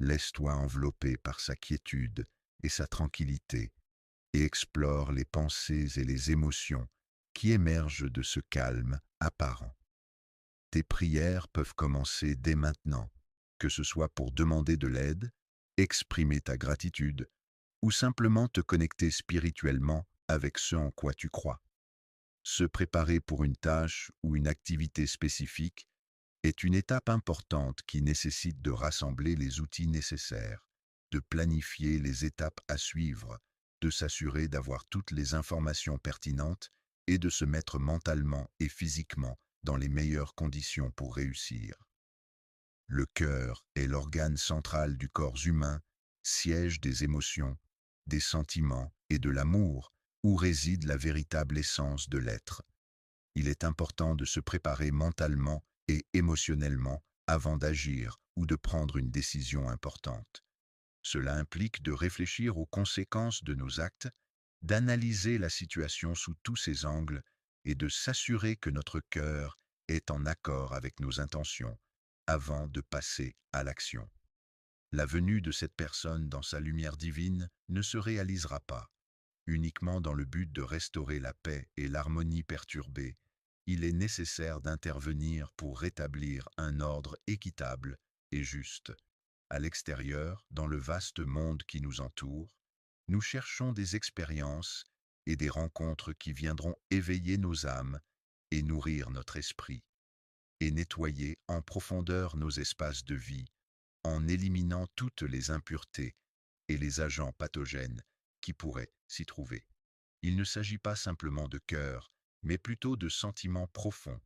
Laisse-toi envelopper par sa quiétude et sa tranquillité, et explore les pensées et les émotions qui émergent de ce calme apparent. Tes prières peuvent commencer dès maintenant, que ce soit pour demander de l'aide, exprimer ta gratitude, ou simplement te connecter spirituellement avec ce en quoi tu crois. Se préparer pour une tâche ou une activité spécifique est une étape importante qui nécessite de rassembler les outils nécessaires, de planifier les étapes à suivre, de s'assurer d'avoir toutes les informations pertinentes et de se mettre mentalement et physiquement dans les meilleures conditions pour réussir. Le cœur est l'organe central du corps humain, siège des émotions, des sentiments et de l'amour, où réside la véritable essence de l'être. Il est important de se préparer mentalement et émotionnellement avant d'agir ou de prendre une décision importante. Cela implique de réfléchir aux conséquences de nos actes, d'analyser la situation sous tous ses angles et de s'assurer que notre cœur est en accord avec nos intentions avant de passer à l'action. La venue de cette personne dans sa lumière divine ne se réalisera pas uniquement dans le but de restaurer la paix et l'harmonie perturbée. Il est nécessaire d'intervenir pour rétablir un ordre équitable et juste. À l'extérieur, dans le vaste monde qui nous entoure, nous cherchons des expériences et des rencontres qui viendront éveiller nos âmes et nourrir notre esprit, et nettoyer en profondeur nos espaces de vie, en éliminant toutes les impuretés et les agents pathogènes qui pourraient s'y trouver. Il ne s'agit pas simplement de cœur, mais plutôt de sentiments profonds,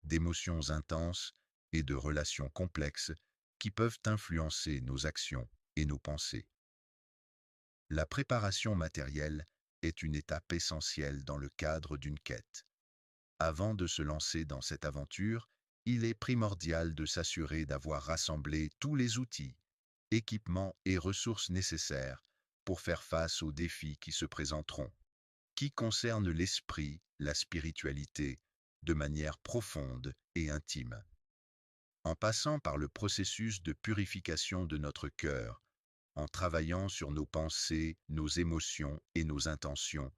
d'émotions intenses et de relations complexes qui peuvent influencer nos actions et nos pensées. La préparation matérielle est une étape essentielle dans le cadre d'une quête. Avant de se lancer dans cette aventure, il est primordial de s'assurer d'avoir rassemblé tous les outils, équipements et ressources nécessaires pour faire face aux défis qui se présenteront, qui concernent l'esprit, la spiritualité, de manière profonde et intime. En passant par le processus de purification de notre cœur, en travaillant sur nos pensées, nos émotions et nos intentions,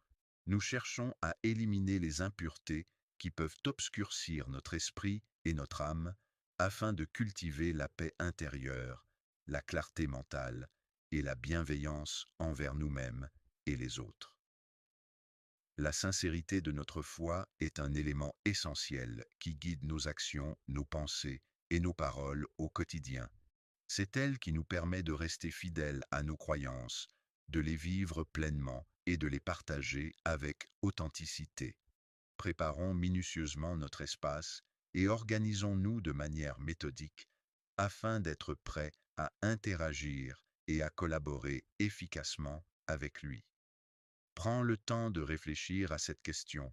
nous cherchons à éliminer les impuretés qui peuvent obscurcir notre esprit et notre âme afin de cultiver la paix intérieure, la clarté mentale et la bienveillance envers nous-mêmes et les autres. La sincérité de notre foi est un élément essentiel qui guide nos actions, nos pensées et nos paroles au quotidien. C'est elle qui nous permet de rester fidèles à nos croyances, de les vivre pleinement et de les partager avec authenticité. Préparons minutieusement notre espace et organisons-nous de manière méthodique afin d'être prêts à interagir et à collaborer efficacement avec lui. Prends le temps de réfléchir à cette question.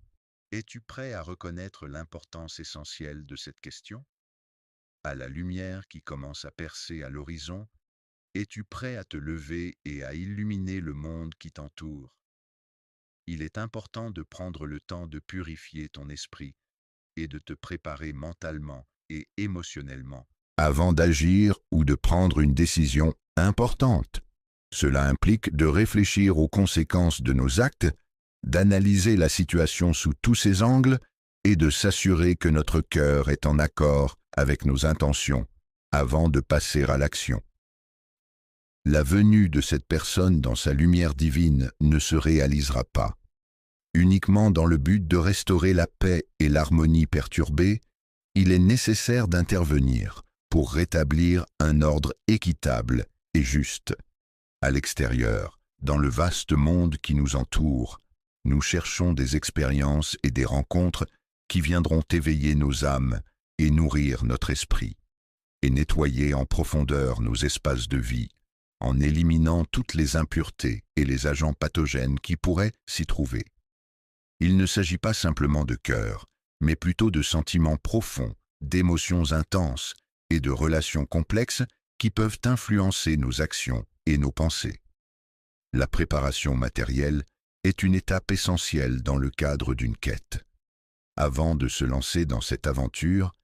Es-tu prêt à reconnaître l'importance essentielle de cette question? À la lumière qui commence à percer à l'horizon, es-tu prêt à te lever et à illuminer le monde qui t'entoure? Il est important de prendre le temps de purifier ton esprit et de te préparer mentalement et émotionnellement avant d'agir ou de prendre une décision importante. Cela implique de réfléchir aux conséquences de nos actes, d'analyser la situation sous tous ses angles et de s'assurer que notre cœur est en accord avec nos intentions avant de passer à l'action. La venue de cette personne dans sa lumière divine ne se réalisera pas uniquement dans le but de restaurer la paix et l'harmonie perturbée. Il est nécessaire d'intervenir pour rétablir un ordre équitable et juste. À l'extérieur, dans le vaste monde qui nous entoure, nous cherchons des expériences et des rencontres qui viendront éveiller nos âmes et nourrir notre esprit, et nettoyer en profondeur nos espaces de vie, en éliminant toutes les impuretés et les agents pathogènes qui pourraient s'y trouver. Il ne s'agit pas simplement de cœur, mais plutôt de sentiments profonds, d'émotions intenses et de relations complexes qui peuvent influencer nos actions et nos pensées. La préparation matérielle est une étape essentielle dans le cadre d'une quête. Avant de se lancer dans cette aventure,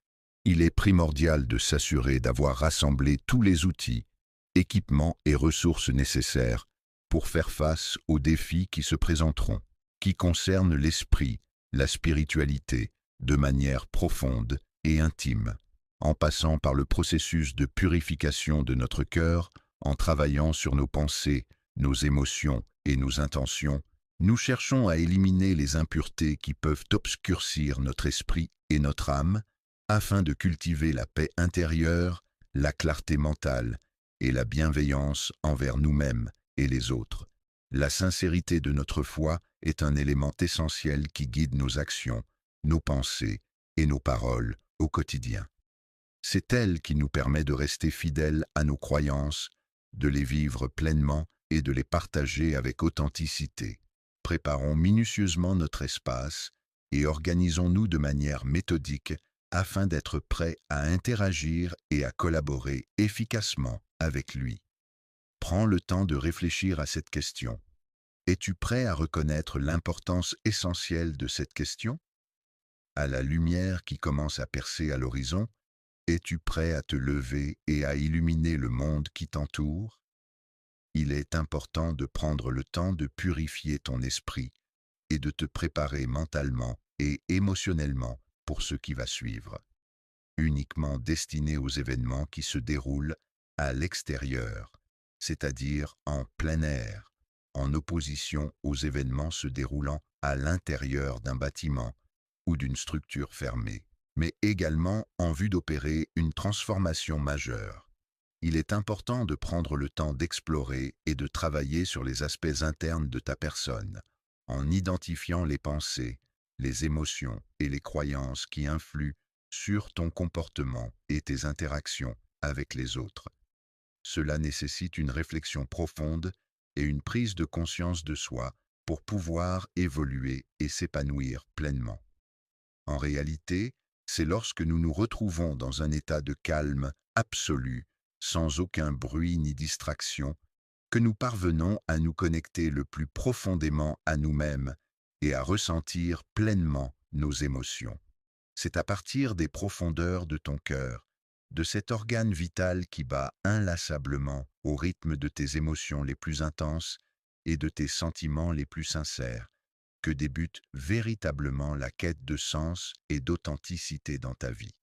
il est primordial de s'assurer d'avoir rassemblé tous les outils, équipements et ressources nécessaires pour faire face aux défis qui se présenteront, qui concernent l'esprit, la spiritualité, de manière profonde et intime, en passant par le processus de purification de notre cœur, en travaillant sur nos pensées, nos émotions et nos intentions. Nous cherchons à éliminer les impuretés qui peuvent obscurcir notre esprit et notre âme, afin de cultiver la paix intérieure, la clarté mentale et la bienveillance envers nous-mêmes et les autres. La sincérité de notre foi est un élément essentiel qui guide nos actions, nos pensées et nos paroles au quotidien. C'est elle qui nous permet de rester fidèles à nos croyances, de les vivre pleinement et de les partager avec authenticité. Préparons minutieusement notre espace et organisons-nous de manière méthodique afin d'être prêts à interagir et à collaborer efficacement avec lui. Prends le temps de réfléchir à cette question. Es-tu prêt à reconnaître l'importance essentielle de cette question? À la lumière qui commence à percer à l'horizon, es-tu prêt à te lever et à illuminer le monde qui t'entoure? Il est important de prendre le temps de purifier ton esprit et de te préparer mentalement et émotionnellement pour ce qui va suivre, uniquement destiné aux événements qui se déroulent à l'extérieur, c'est-à-dire en plein air, en opposition aux événements se déroulant à l'intérieur d'un bâtiment ou d'une structure fermée, mais également en vue d'opérer une transformation majeure. Il est important de prendre le temps d'explorer et de travailler sur les aspects internes de ta personne, en identifiant les pensées, les émotions et les croyances qui influent sur ton comportement et tes interactions avec les autres. Cela nécessite une réflexion profonde et une prise de conscience de soi pour pouvoir évoluer et s'épanouir pleinement. En réalité, c'est lorsque nous nous retrouvons dans un état de calme absolu, sans aucun bruit ni distraction, que nous parvenons à nous connecter le plus profondément à nous-mêmes et à ressentir pleinement nos émotions. C'est à partir des profondeurs de ton cœur, de cet organe vital qui bat inlassablement au rythme de tes émotions les plus intenses et de tes sentiments les plus sincères, que débute véritablement la quête de sens et d'authenticité dans ta vie.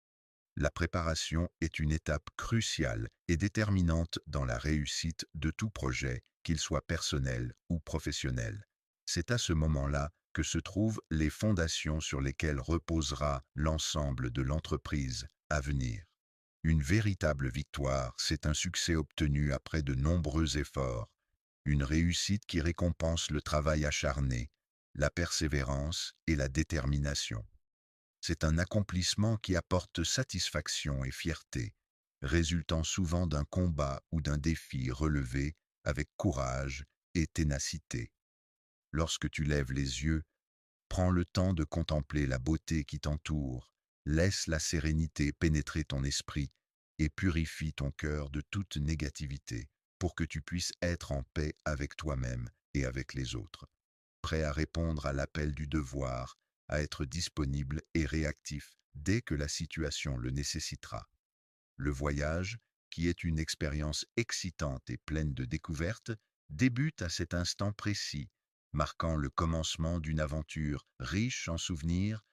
La préparation est une étape cruciale et déterminante dans la réussite de tout projet, qu'il soit personnel ou professionnel. C'est à ce moment-là que se trouvent les fondations sur lesquelles reposera l'ensemble de l'entreprise à venir. Une véritable victoire, c'est un succès obtenu après de nombreux efforts, une réussite qui récompense le travail acharné, la persévérance et la détermination. C'est un accomplissement qui apporte satisfaction et fierté, résultant souvent d'un combat ou d'un défi relevé avec courage et ténacité. Lorsque tu lèves les yeux, prends le temps de contempler la beauté qui t'entoure, laisse la sérénité pénétrer ton esprit et purifie ton cœur de toute négativité pour que tu puisses être en paix avec toi-même et avec les autres, prêt à répondre à l'appel du devoir, à être disponible et réactif dès que la situation le nécessitera. Le voyage, qui est une expérience excitante et pleine de découvertes, débute à cet instant précis, marquant le commencement d'une aventure riche en souvenirs